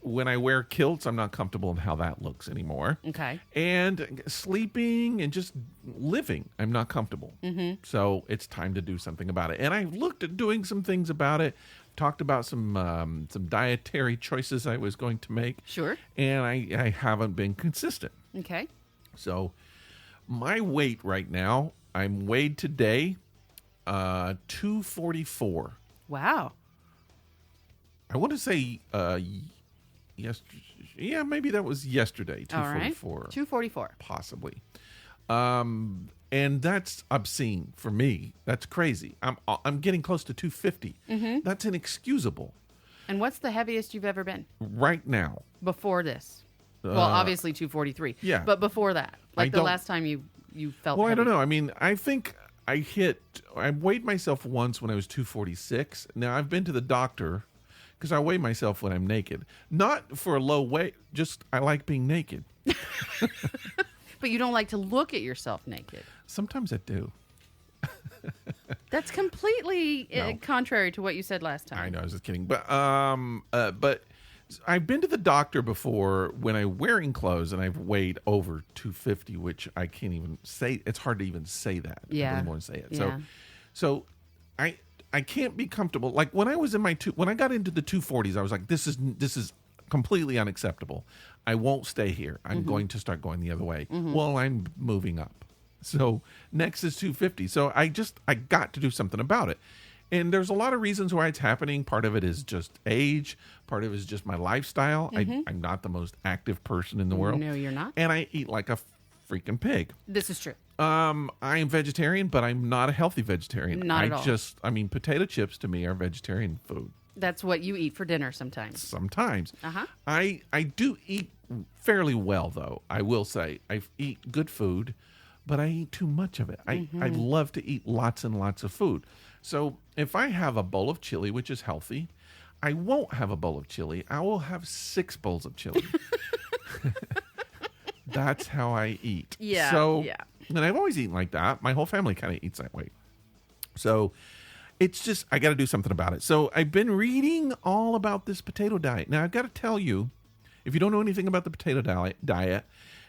S2: When I wear kilts, I'm not comfortable in how that looks anymore.
S1: Okay.
S2: And sleeping and just living, I'm not comfortable. So it's time to do something about it. And I've looked at doing some things about it. Talked about some dietary choices I was going to make.
S1: Sure.
S2: And I haven't been consistent.
S1: Okay.
S2: So my weight right now, I'm weighed today, 244.
S1: Wow.
S2: I want to say yeah, maybe that was yesterday, 244.
S1: All right. 244.
S2: Possibly. And that's obscene for me. That's crazy. I'm getting close to 250. That's inexcusable.
S1: And what's the heaviest you've ever been?
S2: Right now.
S1: Before this? Well, obviously 243.
S2: Yeah.
S1: But before that? Like the last time you felt
S2: Well,
S1: heavy.
S2: I don't know. I mean, I think I weighed myself once when I was 246. Now, I've been to the doctor because I weigh myself when I'm naked. Not for a low weight, just I like being naked.
S1: But you don't like to look at yourself naked.
S2: Sometimes I do.
S1: That's completely contrary to what you said last time.
S2: I know, I was just kidding. But I've been to the doctor before when I'm wearing clothes, and I've weighed over 250, which I can't even say. It's hard to even say that.
S1: Yeah.
S2: I don't even want to say it.
S1: Yeah.
S2: So I can't be comfortable. Like when I was in when I got into the 240s, I was like, this is completely unacceptable. I won't stay here. I'm going to start going the other way. Well, I'm moving up. So next is 250. So I got to do something about it. And there's a lot of reasons why it's happening. Part of it is just age. Part of it is just my lifestyle. I'm not the most active person in the world.
S1: No, you're not.
S2: And I eat like a freaking pig.
S1: This is true.
S2: I am vegetarian, but I'm not a healthy vegetarian.
S1: Not at all.
S2: Potato chips to me are vegetarian food.
S1: That's what you eat for dinner sometimes.
S2: Sometimes.
S1: Uh-huh.
S2: I do eat fairly well, though. I will say I eat good food, but I eat too much of it. I love to eat lots and lots of food. So if I have a bowl of chili, which is healthy, I won't have a bowl of chili. I will have 6 bowls of chili. That's how I eat.
S1: Yeah.
S2: So,
S1: yeah.
S2: And I've always eaten like that. My whole family kind of eats that way. So it's just, I got to do something about it. So I've been reading all about this potato diet. Now, I've got to tell you, if you don't know anything about the potato diet,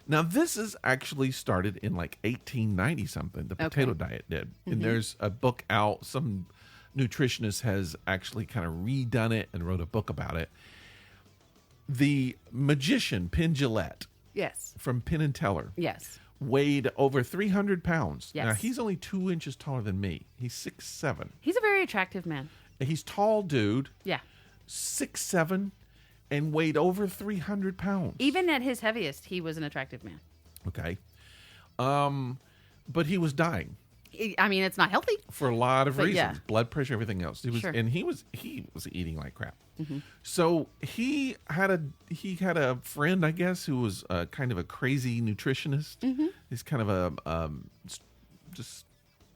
S2: now this is actually started in like 1890 something. The potato diet did. And there's a book out. Some nutritionist has actually kind of redone it and wrote a book about it. The magician, Penn Jillette.
S1: Yes.
S2: From Penn and Teller.
S1: Yes.
S2: Weighed over 300 pounds.
S1: Yes.
S2: Now, he's only 2 inches taller than me. He's 6'7".
S1: He's a very attractive man.
S2: He's tall dude.
S1: Yeah.
S2: 6'7", and weighed over 300 pounds.
S1: Even at his heaviest, he was an attractive man.
S2: Okay. But he was dying.
S1: I mean, it's not healthy.
S2: For a lot of reasons.
S1: Yeah.
S2: Blood pressure, everything else.
S1: Sure.
S2: And he was eating like crap. So he had a friend, I guess, who was kind of a crazy nutritionist. He's kind of a just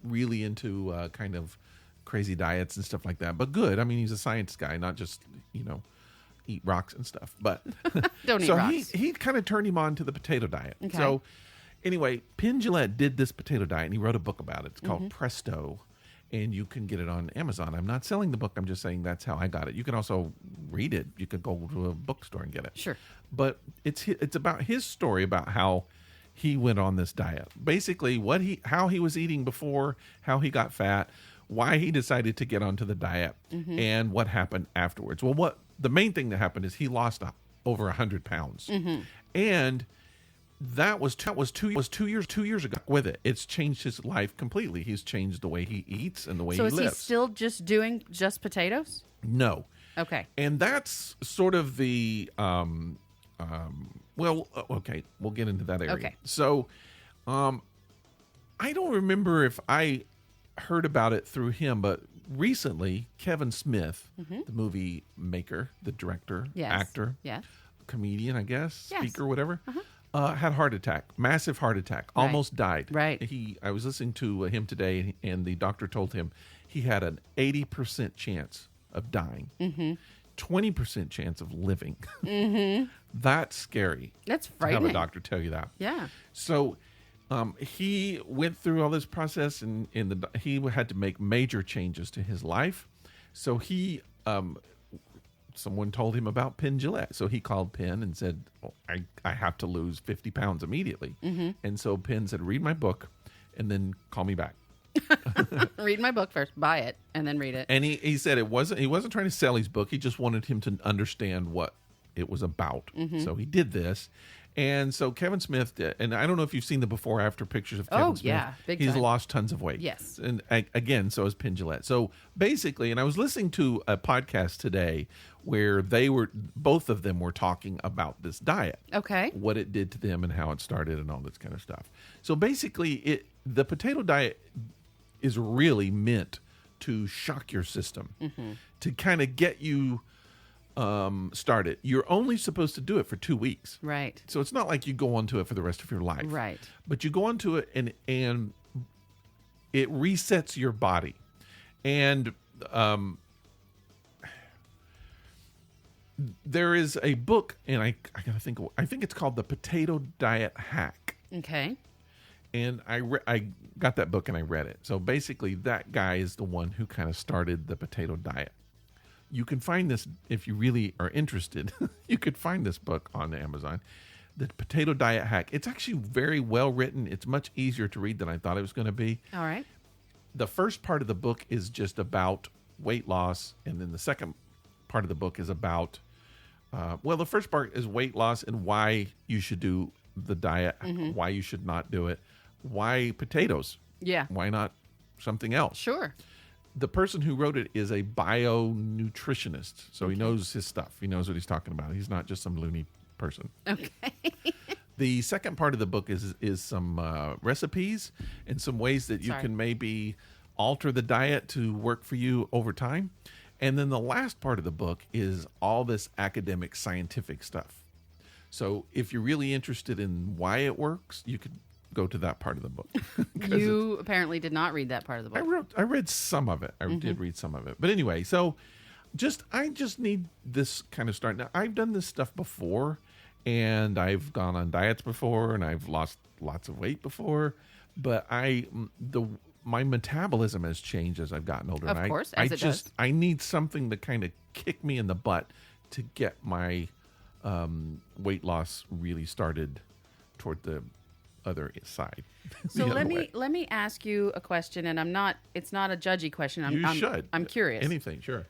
S2: really into kind of crazy diets and stuff like that. But good. I mean, he's a science guy, not just eat rocks and stuff. But
S1: Don't eat
S2: so
S1: rocks.
S2: he kind of turned him on to the potato diet.
S1: Okay.
S2: So anyway, Penn Jillette did this potato diet, and he wrote a book about it. It's called
S1: Mm-hmm.
S2: Presto, and you can get it on Amazon. I'm not selling the book. I'm just saying that's how I got it. You can also read it. You could go to a bookstore and get it.
S1: Sure.
S2: But it's about his story about how he went on this diet. Basically, how he was eating before, how he got fat, why he decided to get onto the diet,
S1: Mm-hmm.
S2: and what happened afterwards. Well, the main thing that happened is he lost over 100 pounds,
S1: Mm-hmm.
S2: and that was 2 years ago. With it, it's changed his life completely. He's changed the way he eats and the way
S1: So
S2: he
S1: is
S2: lives.
S1: he still just doing just potatoes?
S2: No.
S1: Okay.
S2: And that's sort of the okay, we'll get into that area.
S1: Okay.
S2: So I don't remember if I heard about it through him, but recently Kevin Smith, the movie maker, the director,
S1: Yes.
S2: actor,
S1: Yes.
S2: comedian, I guess,
S1: Yes.
S2: speaker, whatever, had a heart attack, massive heart attack, almost died.
S1: Right.
S2: I was listening to him today, and the doctor told him he had an 80% chance of dying, 20% chance of living. That's scary.
S1: That's
S2: To have
S1: frightening.
S2: a doctor tell you that.
S1: Yeah.
S2: So he went through all this process, and he had to make major changes to his life. So someone told him about Penn Jillette. So he called Penn and said, I have to lose 50 pounds immediately. And so Penn said, read my book and then call me back.
S1: Read my book first, buy it, and then read it.
S2: And he said he wasn't trying to sell his book. He just wanted him to understand what it was about. So he did this. And so Kevin Smith, and I don't know if you've seen the before after pictures of Kevin Smith.
S1: Yeah, big
S2: He's
S1: time.
S2: lost tons of weight.
S1: Yes.
S2: And again, so is Penn Jillette. So basically, and I was listening to a podcast today where both of them were talking about this diet.
S1: Okay.
S2: What it did to them and how it started and all this kind of stuff. So basically, the potato diet is really meant to shock your system, to kind of get you started. You're only supposed to do it for 2 weeks.
S1: Right.
S2: So it's not like you go onto it for the rest of your life.
S1: Right.
S2: But you go onto it and it resets your body. And there is a book, and I gotta think it's called The Potato Diet Hack.
S1: Okay.
S2: And I got that book and I read it. So basically, that guy is the one who kind of started the potato diet. You can find this if you really are interested. You could find this book on Amazon, The Potato Diet Hack. It's actually very well written. It's much easier to read than I thought it was going to be.
S1: All right.
S2: The first part of the book is just about weight loss, and then the second part of the book is about the first part is weight loss and why you should do the diet, why you should not do it, why potatoes,
S1: Yeah.
S2: why not something else.
S1: Sure.
S2: The person who wrote it is a bio-nutritionist, so he knows his stuff. He knows what he's talking about. He's not just some loony person.
S1: Okay.
S2: The second part of the book is some recipes and some ways that you can maybe alter the diet to work for you over time. And then the last part of the book is all this academic scientific stuff. So if you're really interested in why it works, you could go to that part of the book.
S1: You apparently did not read that part of the book.
S2: I read some of it. I did read some of it. But anyway, so I just need this kind of start. Now, I've done this stuff before, and I've gone on diets before, and I've lost lots of weight before, but my metabolism has changed as I've gotten older.
S1: Of course, as it does.
S2: I need something to kind of kick me in the butt to get my weight loss really started toward the other side.
S1: So
S2: The
S1: let
S2: other way.
S1: me ask you a question, and it's not a judgy question.
S2: You should.
S1: I'm curious.
S2: Anything, sure.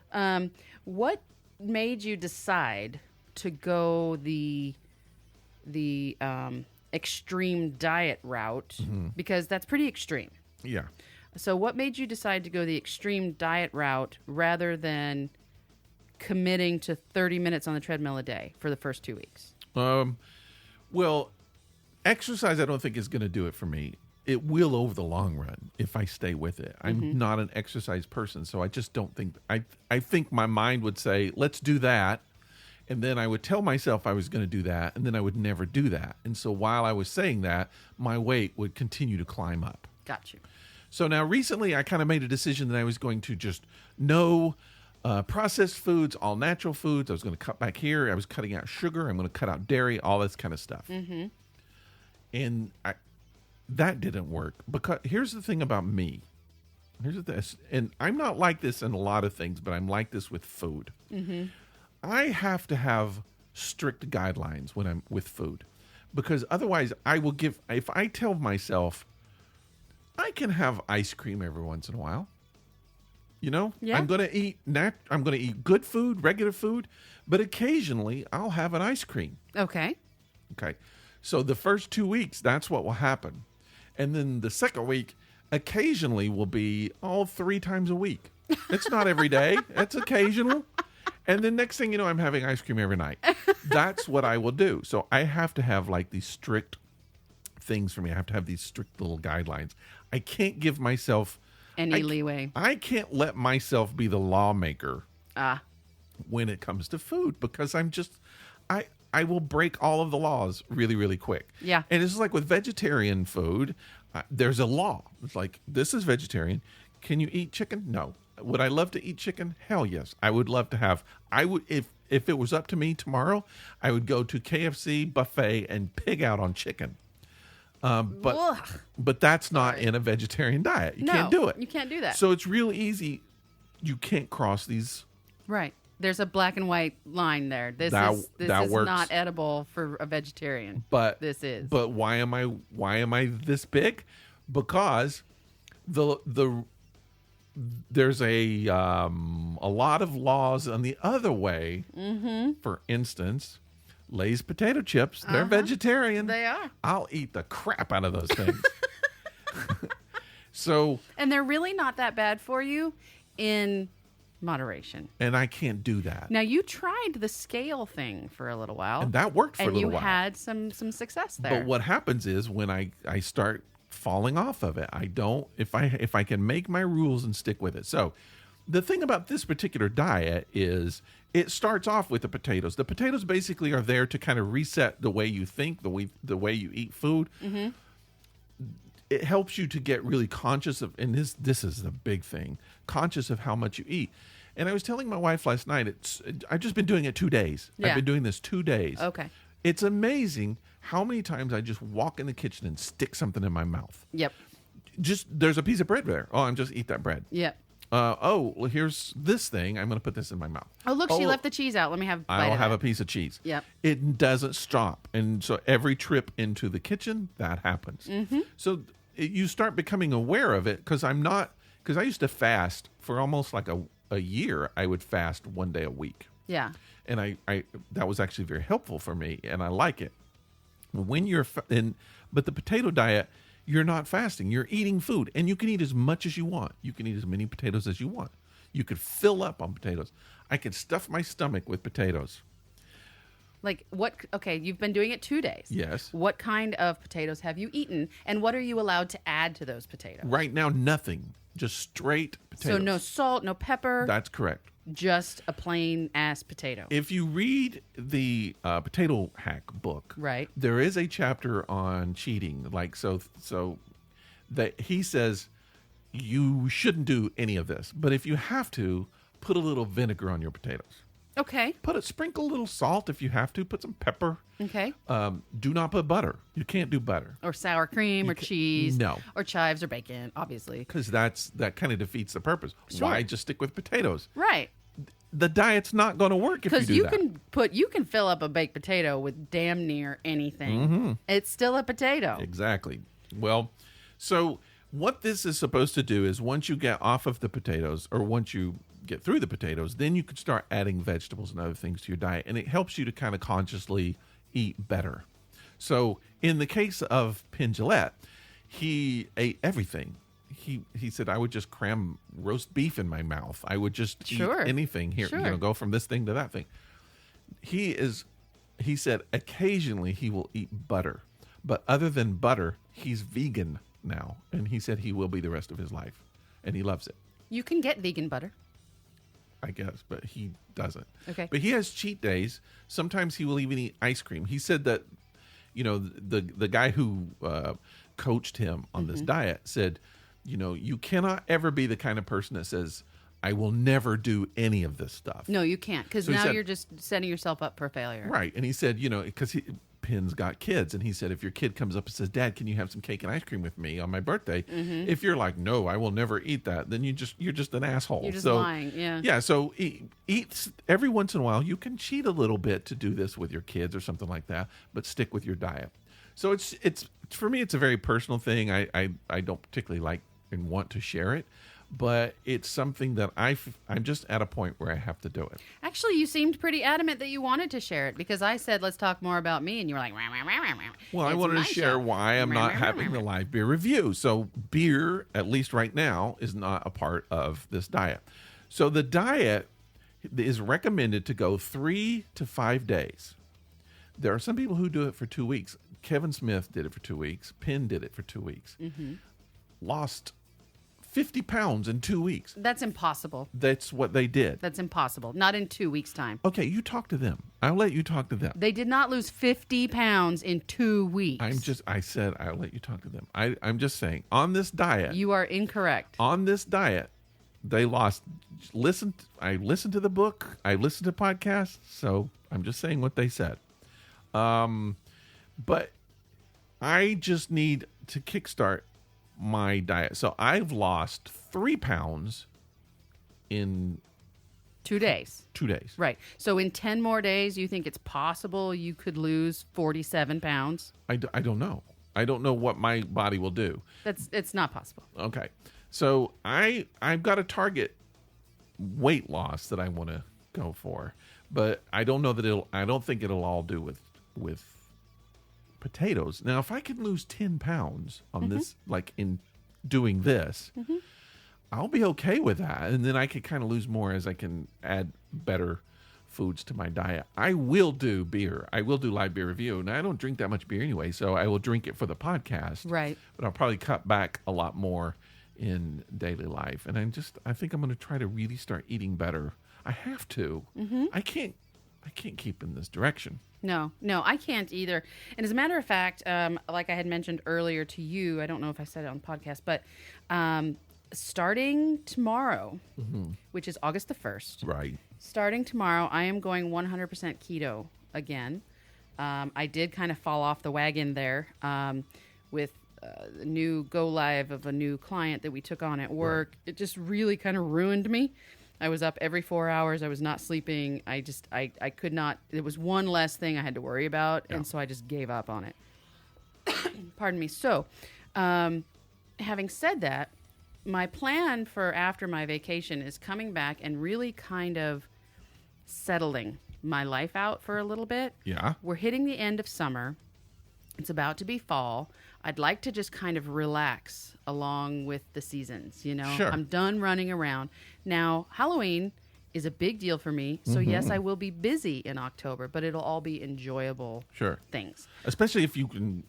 S1: What made you decide to go the extreme diet route? Because that's pretty extreme.
S2: Yeah.
S1: So what made you decide to go the extreme diet route rather than committing to 30 minutes on the treadmill a day for the first 2 weeks?
S2: Well, exercise I don't think is going to do it for me. It will over the long run if I stay with it. I'm not an exercise person, so I just don't think I think my mind would say, let's do that. And then I would tell myself I was going to do that, and then I would never do that. And so while I was saying that, my weight would continue to climb up.
S1: Got you.
S2: So now recently I kind of made a decision that I was going to just no processed foods, all natural foods. I was going to cut back here. I was cutting out sugar. I'm going to cut out dairy, all this kind of stuff.
S1: Mm-hmm.
S2: And that didn't work, because here's the thing about me. Here's this, and I'm not like this in a lot of things, but I'm like this with food.
S1: Mm-hmm.
S2: I have to have strict guidelines when I'm with food, because otherwise I will give. If I tell myself I can have ice cream every once in a while,
S1: Yeah.
S2: I'm going to eat I'm going to eat good food, regular food, but occasionally I'll have an ice cream.
S1: Okay.
S2: Okay. So the first 2 weeks, that's what will happen. And then the second week, occasionally will be 3 times a week. It's not every day. It's occasional. And then next thing you know, I'm having ice cream every night. That's what I will do. So I have to have like these strict things for me. I have to have these strict little guidelines. I can't give myself
S1: Any leeway.
S2: I can't let myself be the lawmaker
S1: Ah.
S2: when it comes to food, because I will break all of the laws really, really quick.
S1: Yeah.
S2: And it's like with vegetarian food, there's a law. It's like, this is vegetarian. Can you eat chicken? No. Would I love to eat chicken? Hell yes. I would love to have. I would, if it was up to me tomorrow, I would go to KFC buffet and pig out on chicken. But that's not in a vegetarian diet. You can't do it.
S1: You can't do that.
S2: So it's real easy. You can't cross these.
S1: Right. There's a black and white line there. This is
S2: works.
S1: not edible for a vegetarian.
S2: But
S1: this is.
S2: But why am I this big? Because there's a lot of laws on the other way.
S1: Mm-hmm.
S2: For instance, Lay's potato chips, they're vegetarian.
S1: They are.
S2: I'll eat the crap out of those things.
S1: And they're really not that bad for you in moderation.
S2: And I can't do that.
S1: Now, you tried the scale thing for a little while.
S2: And that worked for a little while.
S1: And you had some success there.
S2: But what happens is when I start falling off of it, I don't, if I can make my rules and stick with it. So the thing about this particular diet is it starts off with the potatoes. The potatoes basically are there to kind of reset the way you think, the way you eat food.
S1: Mm-hmm.
S2: It helps you to get really conscious of, and this is the big thing, conscious of how much you eat. And I was telling my wife last night, I've just been doing it 2 days.
S1: Yeah.
S2: I've been doing this 2 days.
S1: Okay.
S2: It's amazing how many times I just walk in the kitchen and stick something in my mouth.
S1: Yep.
S2: Just, there's a piece of bread there. I'm just eat that bread.
S1: Yep.
S2: Well, here's this thing. I'm going to put this in my mouth.
S1: Oh, look, she left the cheese out. Let me have a bite
S2: I'll
S1: of
S2: have
S1: it.
S2: a piece of cheese.
S1: Yep.
S2: It doesn't stop. And so every trip into the kitchen, that happens.
S1: Mm-hmm.
S2: So you start becoming aware of it, because I used to fast for almost like a year. I would fast 1 day a week.
S1: Yeah.
S2: And I that was actually very helpful for me, and I like it. When you're but the potato diet, you're not fasting. You're eating food, and you can eat as much as you want. You can eat as many potatoes as you want. You could fill up on potatoes. I could stuff my stomach with potatoes.
S1: Like what? Okay, you've been doing it 2 days.
S2: Yes.
S1: What kind of potatoes have you eaten, and what are you allowed to add to those potatoes?
S2: Right now, nothing. Just straight potatoes.
S1: So no salt, no pepper.
S2: That's correct.
S1: Just a plain ass potato.
S2: If you read the potato hack book,
S1: Right.
S2: there is a chapter on cheating. Like so that he says you shouldn't do any of this, but if you have to, put a little vinegar on your potatoes.
S1: Okay.
S2: Sprinkle a little salt if you have to. Put some pepper.
S1: Okay.
S2: Do not put butter. You can't do butter
S1: Or sour cream or cheese.
S2: no.
S1: Or chives or bacon, obviously.
S2: because that kind of defeats the purpose.
S1: Sure.
S2: Why just stick with potatoes?
S1: Right.
S2: The diet's not going to work if you
S1: Because
S2: do that.
S1: you can fill up a baked potato with damn near anything.
S2: Mm-hmm.
S1: It's still a potato.
S2: Exactly. Well, so what this is supposed to do is once you get off of the potatoes, or once you get through the potatoes, then you can start adding vegetables and other things to your diet, and it helps you to kind of consciously eat better. So in the case of Penn Jillette, he ate everything. He said, I would just cram roast beef in my mouth. I would just
S1: Sure.
S2: eat anything here,
S1: Sure.
S2: go from this thing to that thing. He said occasionally he will eat butter, but other than butter, he's vegan now. And he said he will be the rest of his life, and he loves it,
S1: You can get vegan butter.
S2: I guess, but he doesn't.
S1: Okay.
S2: But he has cheat days. Sometimes he will even eat ice cream. He said that, the guy who coached him on this diet said, you cannot ever be the kind of person that says, I will never do any of this stuff.
S1: No, you can't, because
S2: So he
S1: now
S2: said-
S1: you're just setting yourself up for failure.
S2: Right. And he said, because Pinn's got kids, and he said, if your kid comes up and says, Dad, can you have some cake and ice cream with me on my birthday? If you're like, no, I will never eat that, then you're just an asshole.
S1: You're just lying. Yeah.
S2: Yeah. So eat every once in a while. You can cheat a little bit to do this with your kids or something like that, but stick with your diet. So it's for me, it's a very personal thing. I don't particularly like and want to share it, but it's something that I'm just at a point where I have to do it.
S1: Actually, you seemed pretty adamant that you wanted to share it, because I said, let's talk more about me. And you were like,
S2: Well, I wanted to share why I'm not having the live beer review. So beer, at least right now, is not a part of this diet. So the diet is recommended to go 3 to 5 days. There are some people who do it for 2 weeks. Kevin Smith did it for 2 weeks. Penn did it for 2 weeks. Lost 50 pounds in 2 weeks.
S1: That's impossible.
S2: That's what they did.
S1: That's impossible. Not in 2 weeks' time.
S2: Okay, you talk to them. I'll let you talk to them.
S1: They did not lose 50 pounds in 2 weeks.
S2: I said I'll let you talk to them. I'm just saying, on this diet.
S1: You are incorrect.
S2: On this diet, they lost. I listened to the book. I listened to podcasts. So I'm just saying what they said. But I just need to kickstart my diet. So I've lost 3 pounds in
S1: 2 days.
S2: 2 days.
S1: Right. So in 10 more days, you think it's possible you could lose 47 pounds?
S2: I don't know. I don't know what my body will do.
S1: It's not possible.
S2: Okay. So I've got a target weight loss that I want to go for, but I don't know that I don't think it'll all do with potatoes. Now, if I can lose 10 pounds on this, like in doing this, I'll be okay with that. And then I could kind of lose more as I can add better foods to my diet. I will do beer. I will do live beer review. Now, I don't drink that much beer anyway, so I will drink it for the podcast.
S1: Right.
S2: But I'll probably cut back a lot more in daily life. And I think I'm going to try to really start eating better. I have to. I can't keep in this direction.
S1: No, I can't either. And as a matter of fact, like I had mentioned earlier to you, I don't know if I said it on the podcast, but starting tomorrow, which is August the 1st,
S2: Right.
S1: starting tomorrow, I am going 100% keto again. I did kind of fall off the wagon there with the new go live of a new client that we took on at work. Right. It just really kind of ruined me. I was up every 4 hours. I was not sleeping. I could not. It was one less thing I had to worry about, and so I just gave up on it. Pardon me. So, having said that, my plan for after my vacation is coming back and really kind of settling my life out for a little bit.
S2: Yeah.
S1: We're hitting the end of summer. It's about to be fall. I'd like to just kind of relax along with the seasons, you know?
S2: Sure.
S1: I'm done running around. Now, Halloween is a big deal for me. So, yes, I will be busy in October, but it'll all be enjoyable things.
S2: Especially if you can,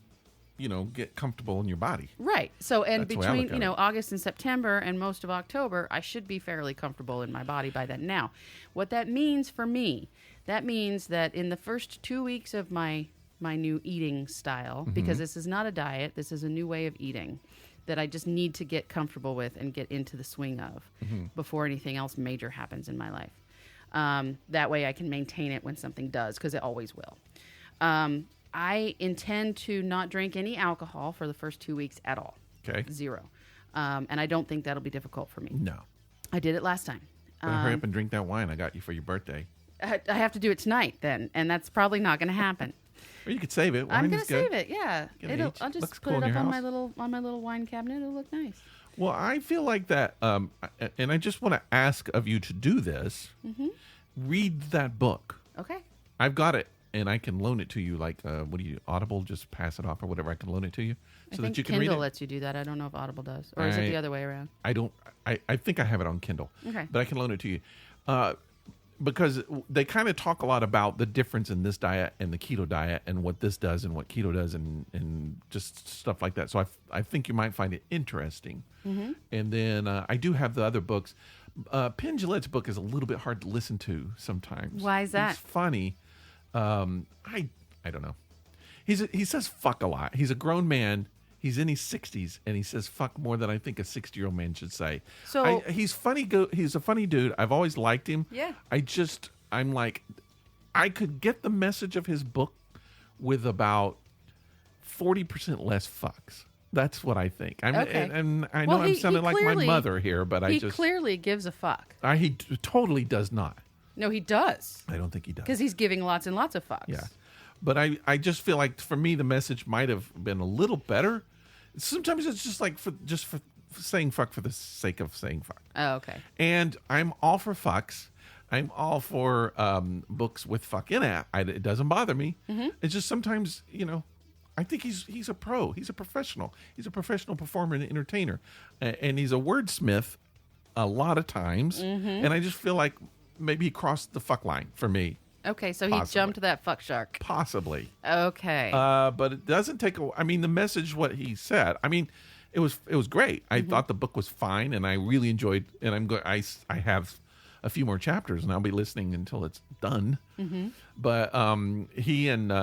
S2: get comfortable in your body.
S1: Right. So, and
S2: That's the way I look
S1: between,
S2: at it.
S1: August and September and most of October, I should be fairly comfortable in my body by then. Now, what that means for me, that means that in the first 2 weeks of my new eating style, because this is not a diet, this is a new way of eating that I just need to get comfortable with and get into the swing of before anything else major happens in my life. That way I can maintain it when something does, because it always will. I intend to not drink any alcohol for the first 2 weeks at all.
S2: Okay.
S1: 0. And I don't think that'll be difficult for me.
S2: No.
S1: I did it last time.
S2: Better hurry up and drink that wine I got you for your birthday.
S1: I have to do it tonight then, and that's probably not going to happen.
S2: Or you could save it.
S1: I'm
S2: Wine
S1: going
S2: is
S1: to
S2: good.
S1: save it. Yeah,
S2: Get it each.
S1: I'll just
S2: Looks
S1: put
S2: cool
S1: it
S2: in
S1: up
S2: your
S1: on my little wine cabinet. It'll look nice.
S2: Well, I feel like that, and I just want to ask of you to do this. Read that book.
S1: Okay.
S2: I've got it, and I can loan it to you. Like, what do you, Audible? Just pass it off or whatever. I can loan it to you
S1: I
S2: so
S1: think
S2: that you can
S1: Kindle
S2: read it.
S1: lets you do that. I don't know if Audible does, or is it the other way around?
S2: I don't. I think I have it on Kindle.
S1: Okay.
S2: But I can loan it to you. Because they kind of talk a lot about the difference in this diet and the keto diet and what this does and what keto does and just stuff like that. So I think you might find it interesting. And then I do have the other books. Penn Jillette's book is a little bit hard to listen to sometimes.
S1: Why is that?
S2: It's funny. I don't know. He says fuck a lot. He's a grown man. He's in his 60s, and he says fuck more than I think a 60-year-old man should say.
S1: So
S2: he's funny. He's a funny dude. I've always liked him.
S1: Yeah.
S2: I'm like, I could get the message of his book with about 40% less fucks. That's what I think.
S1: Okay.
S2: And I know I'm sounding like my mother here, but
S1: he clearly gives a fuck.
S2: He totally does not.
S1: No, he does.
S2: I don't think he does.
S1: Because he's giving lots and lots of fucks.
S2: Yeah. But I just feel like, for me, the message might have been a little better. Sometimes it's just like for saying fuck for the sake of saying fuck.
S1: Oh, okay.
S2: And I'm all for fucks. I'm all for books with fuck in it. It doesn't bother me. Mm-hmm. It's just sometimes, I think he's a pro. He's a professional. He's a professional performer and entertainer. And he's a wordsmith a lot of times. Mm-hmm. And I just feel like maybe he crossed the fuck line for me.
S1: Okay, so
S2: Possibly.
S1: he jumped that fuck shark.
S2: Possibly.
S1: Okay.
S2: But it doesn't take the message, what he said, it was great. I thought the book was fine, and I really enjoyed, and I have a few more chapters, and I'll be listening until it's done. Mm-hmm. But he and he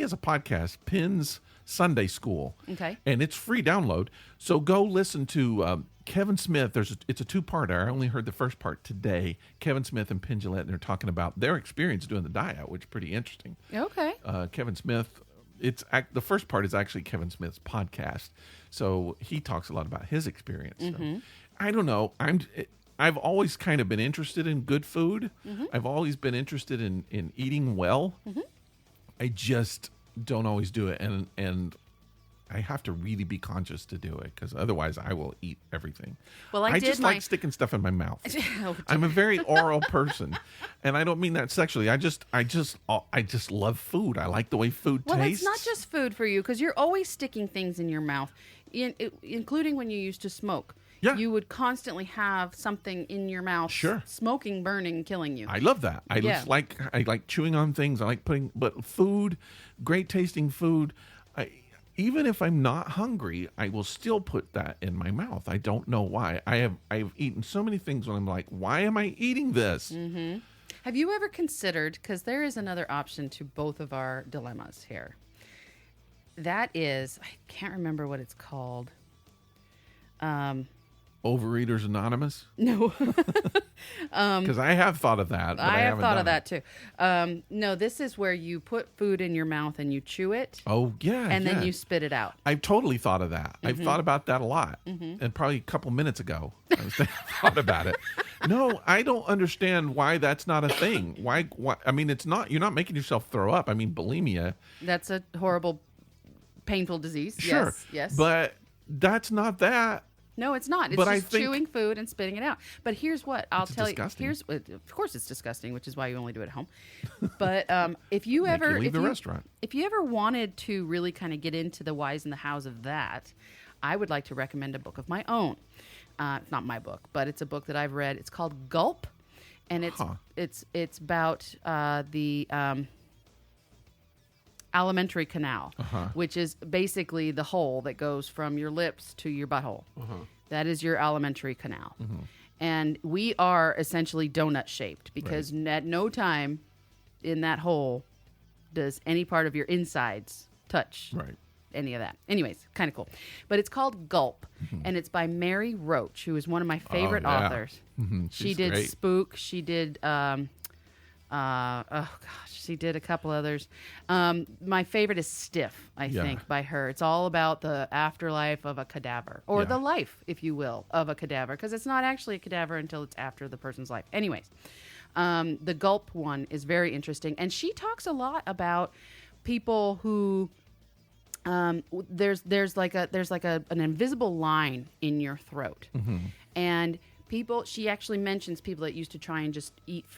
S2: has a podcast, Pinn's Sunday School.
S1: Okay.
S2: And it's free download. So go listen to Kevin Smith. It's a two-parter. I only heard the first part today. Kevin Smith and Penn Jillette, and they're talking about their experience doing the diet, which is pretty interesting.
S1: Okay.
S2: Kevin Smith, the first part is actually Kevin Smith's podcast. So he talks a lot about his experience. Mm-hmm. So, I don't know. I've always kind of been interested in good food. Mm-hmm. I've always been interested in eating well. Mm-hmm. I just don't always do it, and I have to really be conscious to do it, because otherwise I will eat everything.
S1: Well, I
S2: just like sticking stuff in my mouth. I'm a very oral person, and I don't mean that sexually. I just love food. I like the way food tastes.
S1: Well, it's not just food for you, because you're always sticking things in your mouth, including when you used to smoke. Yeah. You would constantly have something in your mouth,
S2: sure,
S1: smoking, burning, killing you.
S2: I love that. I like chewing on things. I like but food, great tasting food. Even if I'm not hungry, I will still put that in my mouth. I don't know why. I've eaten so many things when I'm like, why am I eating this?
S1: Mm-hmm. Have you ever considered, because there is another option to both of our dilemmas here. That is, I can't remember what it's called.
S2: Overeaters Anonymous?
S1: No.
S2: Because I have thought of that. But I
S1: have thought of that
S2: too.
S1: No, this is where you put food in your mouth and you chew it.
S2: Oh, yeah.
S1: And then you spit it out.
S2: I've totally thought of that. Mm-hmm. I've thought about that a lot. Mm-hmm. And probably a couple minutes ago, I thought about it. No, I don't understand why that's not a thing. Why? It's not. You're not making yourself throw up. Bulimia.
S1: That's a horrible, painful disease.
S2: Sure.
S1: Yes.
S2: But that's not that.
S1: No, it's not. It's just chewing food and spitting it out. But here's what I'll tell
S2: disgusting.
S1: you. Of course, it's disgusting, which is why you only do it at home. But if you ever
S2: leave the restaurant,
S1: if you ever wanted to really kind of get into the whys and the hows of that, I would like to recommend a book of my own. It's not my book, but it's a book that I've read. It's called Gulp, and it's about the alimentary canal, which is basically the hole that goes from your lips to your butthole. That is your alimentary canal. And we are essentially donut shaped, because at no time in that hole does any part of your insides touch any of that. Anyways, kind of cool. But it's called Gulp, and it's by Mary Roach, who is one of my favorite authors. She did great. Spook. She did... she did a couple others. My favorite is Stiff, I think, by her. It's all about the afterlife of a cadaver, or the life, if you will, of a cadaver, because it's not actually a cadaver until it's after the person's life. Anyways, the Gulp one is very interesting, and she talks a lot about people who there's like an invisible line in your throat, and she actually mentions people that used to try and just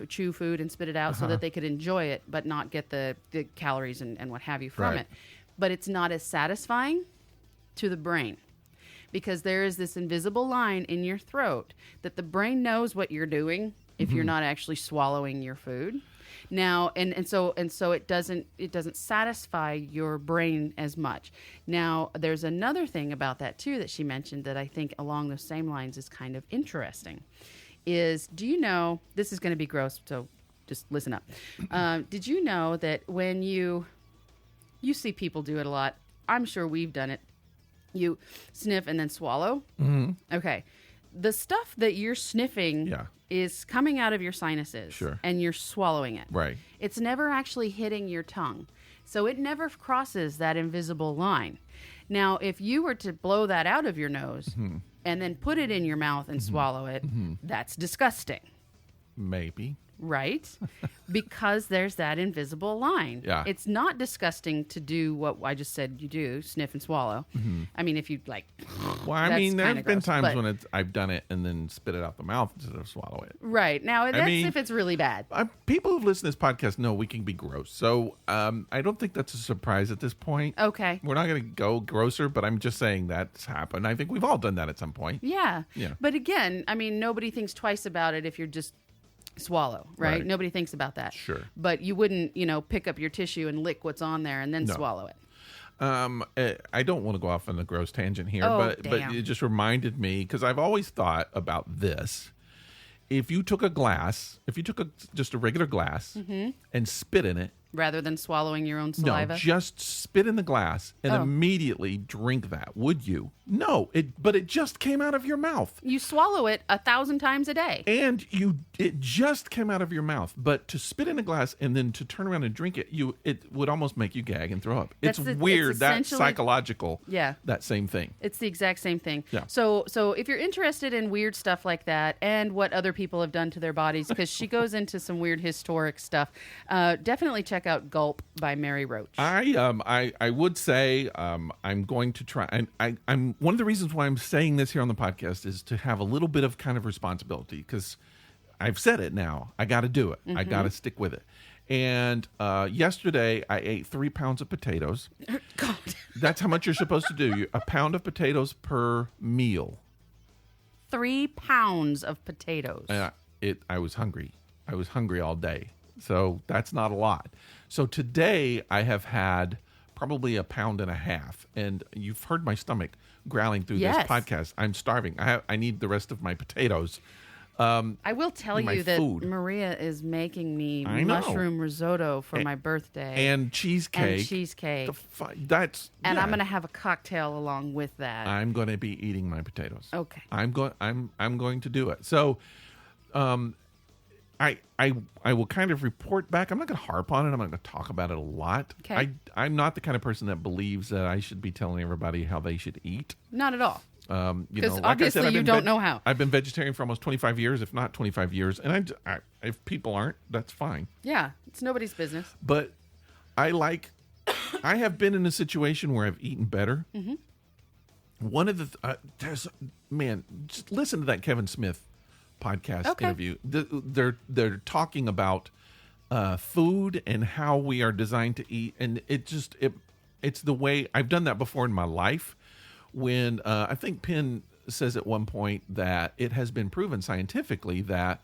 S1: chew food and spit it out so that they could enjoy it, but not get the calories and what have you from it. But it's not as satisfying to the brain, because there is this invisible line in your throat that the brain knows what you're doing if you're not actually swallowing your food. Now, and so it doesn't satisfy your brain as much. Now, there's another thing about that too that she mentioned that I think along those same lines is kind of interesting. Do you know, this is going to be gross, so just listen up. Did you know that when you see people do it a lot, I'm sure we've done it. You sniff and then swallow. Mm-hmm. Okay. The stuff that you're sniffing is coming out of your sinuses.
S2: Sure.
S1: And you're swallowing it.
S2: Right.
S1: It's never actually hitting your tongue. So it never crosses that invisible line. Now, if you were to blow that out of your nose and then put it in your mouth and swallow it, that's disgusting.
S2: Maybe.
S1: Right? Because there's that invisible line.
S2: Yeah.
S1: It's not disgusting to do what I just said you do, sniff and swallow. I mean, if you like...
S2: Well, I mean, there's been times
S1: but,
S2: when I've done it and then spit it out the mouth instead of swallow it.
S1: Right. Now, that's if it's really bad.
S2: People who've listened to this podcast know we can be gross. So I don't think that's a surprise at this point.
S1: Okay.
S2: We're not going to go grosser, but I'm just saying that's happened. I think we've all done that at some point.
S1: Yeah.
S2: Yeah.
S1: But again, I mean, nobody thinks twice about it if you're just swallow, right? Nobody thinks about that.
S2: Sure.
S1: But you wouldn't, pick up your tissue and lick what's on there and then swallow it.
S2: I don't want to go off on a gross tangent here,
S1: Oh,
S2: but
S1: damn.
S2: it just reminded me, because I've always thought about this. If you took just a regular glass and spit in it,
S1: Rather than swallowing your own saliva?
S2: no, just spit in the glass and immediately drink that, would you? No, but it just came out of your mouth.
S1: You swallow it 1,000 times a day.
S2: And it just came out of your mouth. But to spit in a glass and then to turn around and drink it, it would almost make you gag and throw up. It's weird. That's psychological.
S1: Yeah.
S2: That same thing.
S1: It's the exact same thing.
S2: Yeah.
S1: So if you're interested in weird stuff like that and what other people have done to their bodies, because she goes into some weird historic stuff, definitely check out Gulp by Mary Roach.
S2: I would say I'm going to try. And I'm one of the reasons why I'm saying this here on the podcast is to have a little bit of kind of responsibility, because I've said it now. I got to do it. I got to stick with it. And yesterday I ate 3 pounds of potatoes.
S1: God.
S2: That's how much you're supposed to do. A pound of potatoes per meal.
S1: 3 pounds of potatoes.
S2: I was hungry. I was hungry all day. So that's not a lot. So today I have had probably 1.5 pounds. And you've heard my stomach growling through this podcast. I'm starving. I need the rest of my potatoes.
S1: I will tell you that
S2: food.
S1: Maria is making me mushroom risotto for my birthday.
S2: And cheesecake.
S1: And I'm going to have a cocktail along with that.
S2: I'm going to be eating my potatoes.
S1: Okay.
S2: I'm going to do it. So I will kind of report back. I'm not going to harp on it. I'm not going to talk about it a lot.
S1: Okay.
S2: I'm not the kind of person that believes that I should be telling everybody how they should eat.
S1: Not at all.
S2: Because
S1: obviously you don't know how.
S2: I've been vegetarian for almost 25 years, if not 25 years. And if people aren't, that's fine.
S1: Yeah, it's nobody's business.
S2: But I have been in a situation where I've eaten better. Mm-hmm. One of the, just listen to that Kevin Smith podcast interview. They're talking about food and how we are designed to eat. And it's the way I've done that before in my life. When I think Penn says at one point that it has been proven scientifically that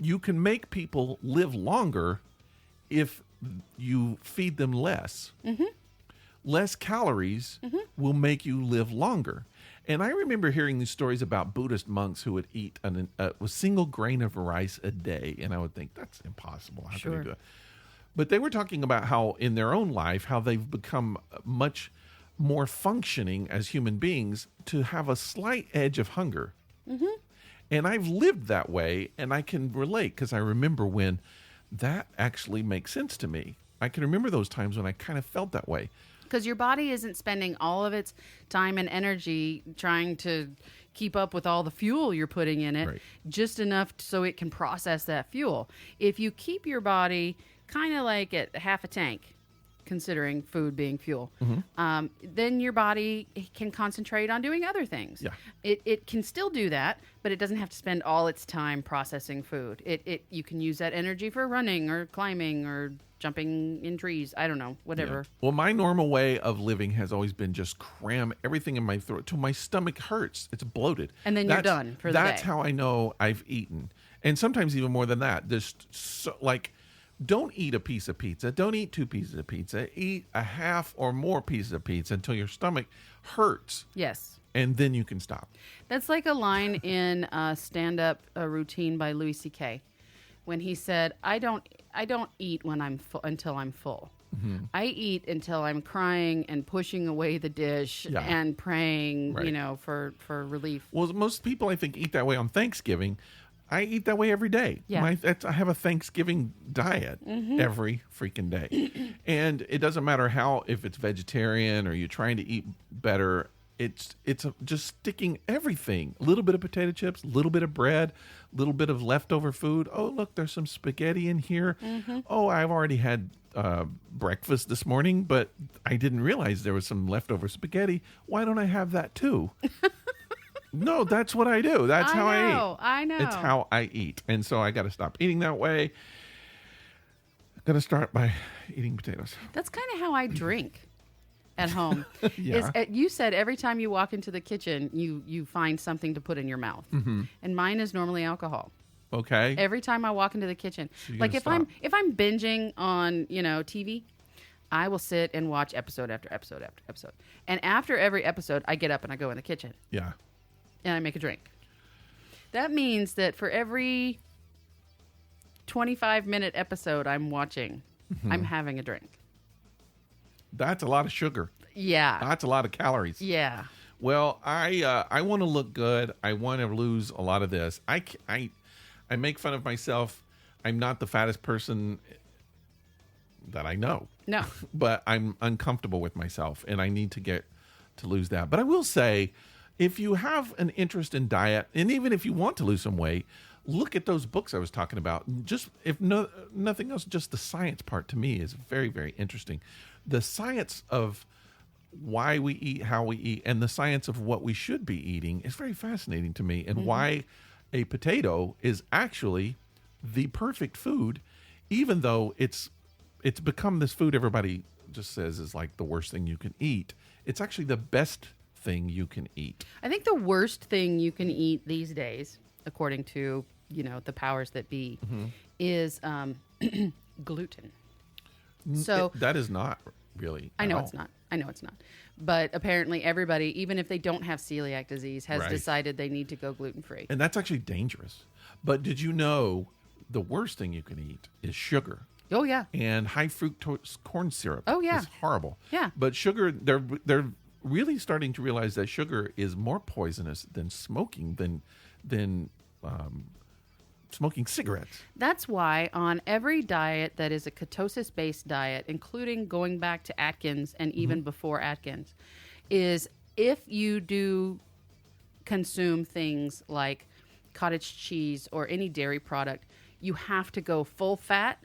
S2: you can make people live longer if you feed them less. Mm-hmm. Less calories will make you live longer. And I remember hearing these stories about Buddhist monks who would eat a single grain of rice a day. And I would think, that's impossible. How can they do it? But they were talking about how in their own life, how they've become much more functioning as human beings to have a slight edge of hunger. Mm-hmm. And I've lived that way, and I can relate because I remember when that actually makes sense to me. I can remember those times when I kind of felt that way.
S1: Because your body isn't spending all of its time and energy trying to keep up with all the fuel you're putting in it, just enough so it can process that fuel. If you keep your body kind of like at half a tank, considering food being fuel, then your body can concentrate on doing other things.
S2: Yeah.
S1: It can still do that, but it doesn't have to spend all its time processing food. You can use that energy for running or climbing or jumping in trees. I don't know, whatever.
S2: Yeah. Well, my normal way of living has always been just cram everything in my throat till my stomach hurts. It's bloated.
S1: And then you're done for the day.
S2: That's how I know I've eaten. And sometimes even more than that. Just don't eat a piece of pizza. Don't eat 2 pieces of pizza. Eat a half or more pieces of pizza until your stomach hurts.
S1: Yes.
S2: And then you can stop.
S1: That's like a line in a stand-up routine by Louis C.K. when he said, I don't eat when until I'm full. I eat until I'm crying and pushing away the dish and praying,
S2: Right.
S1: for relief.
S2: Well, most people, I think, eat that way on Thanksgiving. I eat that way every day.
S1: Yeah.
S2: I have a Thanksgiving diet every freaking day. And it doesn't matter if it's vegetarian or you're trying to eat better. It's just sticking everything. A little bit of potato chips, a little bit of bread, a little bit of leftover food. Oh, look, there's some spaghetti in here. Oh, I've already had breakfast this morning, but I didn't realize there was some leftover spaghetti. Why don't I have that too? No, that's what I do. That's how I eat.
S1: I know.
S2: It's how I eat. And so I got to stop eating that way. I'm going to start by eating potatoes.
S1: That's kind of how I drink at home.
S2: Yeah.
S1: You said every time you walk into the kitchen, you find something to put in your mouth. And mine is normally alcohol.
S2: Okay.
S1: Every time I walk into the kitchen.
S2: So you're
S1: Like
S2: gonna
S1: if I'm binging on, TV, I will sit and watch episode after episode after episode. And after every episode, I get up and I go in the kitchen.
S2: Yeah.
S1: And I make a drink. That means that for every 25-minute episode I'm watching, I'm having a drink.
S2: That's a lot of sugar.
S1: Yeah.
S2: That's a lot of calories.
S1: Yeah.
S2: Well, I want to look good. I want to lose a lot of this. I make fun of myself. I'm not the fattest person that I know.
S1: No.
S2: But I'm uncomfortable with myself, and I need to lose that. But I will say, if you have an interest in diet, and even if you want to lose some weight, look at those books I was talking about. Just nothing else, just the science part to me is very, very interesting. The science of why we eat, how we eat, and the science of what we should be eating is very fascinating to me, and why a potato is actually the perfect food, even though it's become this food everybody just says is like the worst thing you can eat. It's actually the best thing you can eat.
S1: I think the worst thing you can eat these days, according to, the powers that be, is gluten. So
S2: that is not really.
S1: I know it's not. But apparently everybody, even if they don't have celiac disease, has decided they need to go gluten-free.
S2: And that's actually dangerous. But did you know the worst thing you can eat is sugar?
S1: Oh, yeah.
S2: And high fructose corn syrup.
S1: Oh, yeah.
S2: Is horrible.
S1: Yeah.
S2: But sugar, they're really starting to realize that sugar is more poisonous than smoking, than smoking cigarettes.
S1: That's why on every diet that is a ketosis-based diet, including going back to Atkins and even before Atkins, is if you do consume things like cottage cheese or any dairy product, you have to go full fat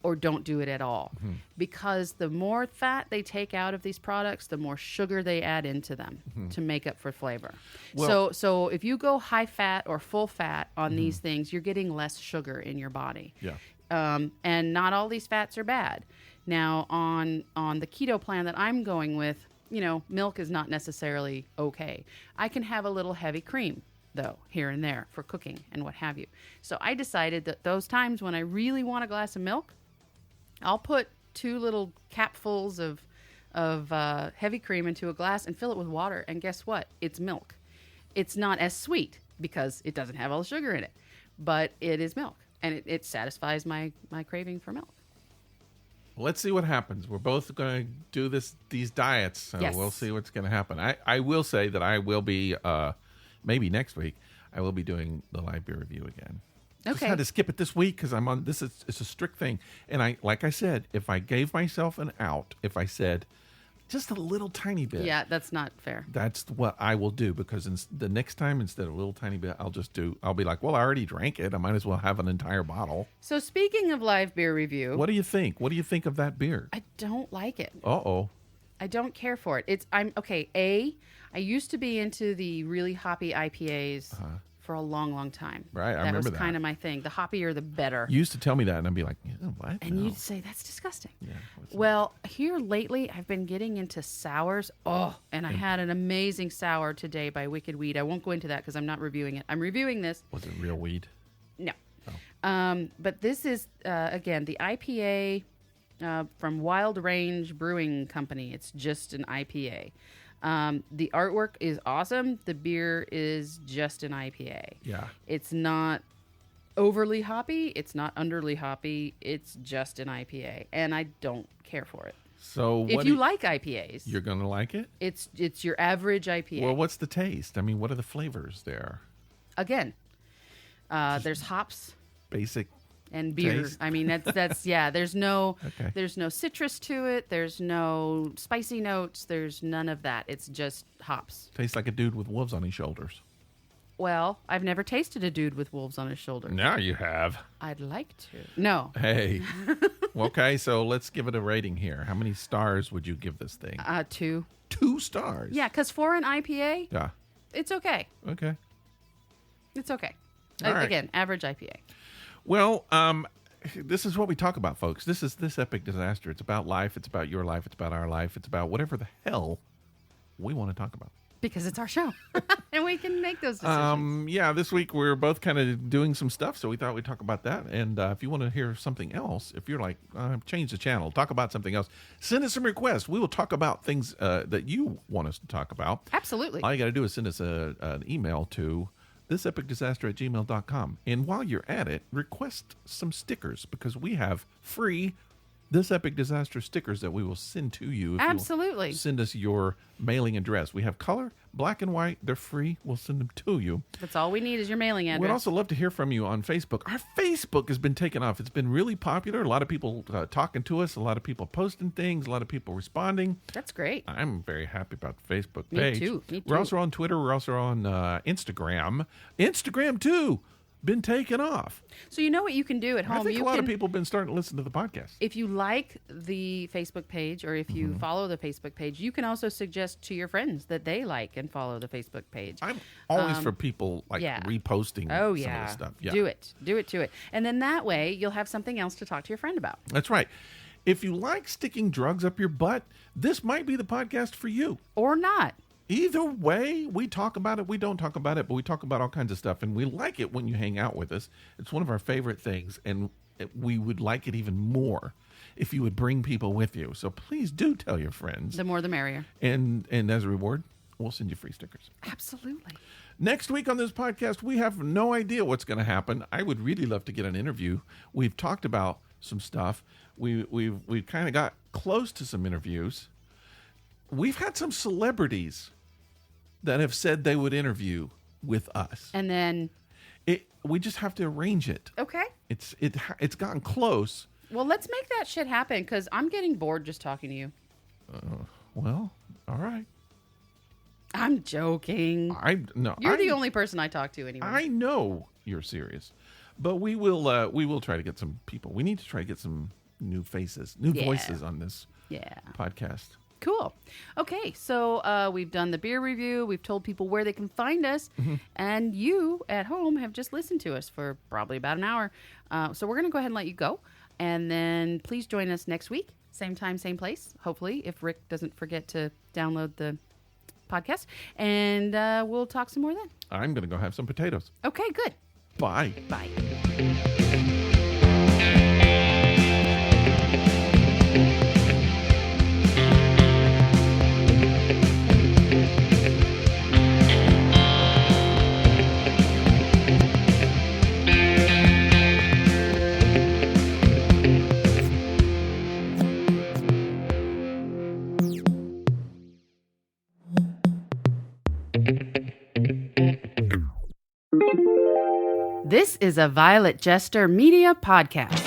S1: or don't do it at all. Because the more fat they take out of these products, the more sugar they add into them to make up for flavor.
S2: Well,
S1: so if you go high fat or full fat on these things, you're getting less sugar in your body.
S2: Yeah.
S1: And not all these fats are bad. Now, on the keto plan that I'm going with, milk is not necessarily okay. I can have a little heavy cream, though, here and there for cooking and what have you. So I decided that those times when I really want a glass of milk, I'll put 2 little capfuls of heavy cream into a glass and fill it with water. And guess what? It's milk. It's not as sweet because it doesn't have all the sugar in it, but it is milk, and it satisfies my craving for milk.
S2: Let's see what happens. We're both going to do these diets, so we'll see what's going to happen. I will say that I will be, maybe next week, I will be doing the live beer review again.
S1: Okay.
S2: Just had to skip it this week because I'm on this. It's a strict thing, and like I said, if I gave myself an out, if I said just a little tiny bit,
S1: that's not fair.
S2: That's what I will do, because the next time, instead of a little tiny bit, I'll be like, well, I already drank it. I might as well have an entire bottle.
S1: So speaking of live beer review,
S2: what do you think? What do you think of that beer?
S1: I don't like it.
S2: Uh-oh.
S1: I don't care for it. I used to be into the really hoppy IPAs for a long, long time.
S2: Right, I remember
S1: that.
S2: that.
S1: Was kind of my thing. The hoppier, the better.
S2: You used to tell me that, and I'd be like, what?
S1: And you'd say, that's disgusting.
S2: Yeah.
S1: Well, here lately, I've been getting into sours. And I had an amazing sour today by Wicked Weed. I won't go into that because I'm not reviewing it. I'm reviewing this.
S2: Was it real weed?
S1: No.
S2: Oh.
S1: But this is, again, the IPA from Wild Range Brewing Company. It's just an IPA. The artwork is awesome. The beer is just an IPA.
S2: Yeah.
S1: It's not overly hoppy. It's not underly hoppy. It's just an IPA, and I don't care for it.
S2: So
S1: If you like IPAs,
S2: you're going to like it?
S1: it's your average IPA.
S2: Well, what's the taste? I mean, what are the flavors there?
S1: Again, there's hops
S2: Basic.
S1: and beer.
S2: Taste?
S1: I mean, that's yeah. There's no
S2: Okay.
S1: there's no citrus to it. There's no spicy notes. There's none of that. It's just hops.
S2: Tastes like a dude with wolves on his shoulders.
S1: Well, I've never tasted a dude with wolves on his shoulder.
S2: Now you have.
S1: I'd like to. No.
S2: Hey. Okay, so let's give it a rating here. How many stars would you give this thing?
S1: 2.
S2: 2 stars.
S1: Yeah, because for an IPA,
S2: Yeah.
S1: it's okay.
S2: Okay.
S1: It's okay.
S2: All right.
S1: Again, average IPA.
S2: Well, this is what we talk about, folks. This is This Epic Disaster. It's about life. It's about your life. It's about our life. It's about whatever the hell we want to talk about.
S1: Because it's our show. And we can make those decisions.
S2: Yeah, this week we're both kind of doing some stuff, so we thought we'd talk about that. And if you want to hear something else, if you're like, change the channel, talk about something else, send us some requests. We will talk about things that you want us to talk about.
S1: Absolutely.
S2: All you got to do is send us an email to thisepicdisaster@gmail.com. And while you're at it, request some stickers because we have free This Epic Disaster stickers that we will send to you. If
S1: Absolutely.
S2: you send us your mailing address. We have color, black and white. They're free. We'll send them to you.
S1: That's all we need is your mailing address.
S2: We'd also love to hear from you on Facebook. Our Facebook has been taken off. It's been really popular. A lot of people talking to us. A lot of people posting things. A lot of people responding.
S1: That's great.
S2: I'm very happy about the Facebook
S1: Me
S2: page.
S1: too.
S2: We're also on Twitter. We're also on Instagram. Instagram, too. Been taken off.
S1: So you know what you can do at home?
S2: I think
S1: you
S2: a lot
S1: can,
S2: of people have been starting to listen to the podcast.
S1: If you like the Facebook page or if you follow the Facebook page, you can also suggest to your friends that they like and follow the Facebook page.
S2: I'm always for people reposting
S1: Oh,
S2: some
S1: yeah.
S2: of the stuff. Yeah.
S1: Do it. Do it to it. And then that way you'll have something else to talk to your friend about.
S2: That's right. If you like sticking drugs up your butt, this might be the podcast for you.
S1: Or not.
S2: Either way, we talk about it. We don't talk about it, but we talk about all kinds of stuff. And we like it when you hang out with us. It's one of our favorite things. And we would like it even more if you would bring people with you. So please do tell your friends.
S1: The more the merrier.
S2: And as a reward, we'll send you free stickers.
S1: Absolutely.
S2: Next week on this podcast, we have no idea what's going to happen. I would really love to get an interview. We've talked about some stuff. We've kind of got close to some interviews. We've had some celebrities that have said they would interview with us.
S1: And then
S2: we just have to arrange it.
S1: okay.
S2: It's gotten close.
S1: Well, let's make that shit happen because I'm getting bored just talking to you.
S2: Well, all right.
S1: I'm joking. You're the only person I talk to anyway.
S2: I know you're serious, but we will try to get some people. We need to try to get some new faces, new voices on this podcast.
S1: Cool. Okay, so we've done the beer review. We've told people where they can find us. And you at home have just listened to us for probably about an hour. So we're going to go ahead and let you go. And then please join us next week. Same time, same place. Hopefully, if Rick doesn't forget to download the podcast. And we'll talk some more then.
S2: I'm going to go have some potatoes.
S1: Okay, good.
S2: Bye.
S1: Bye. This is a Violet Jester Media podcast.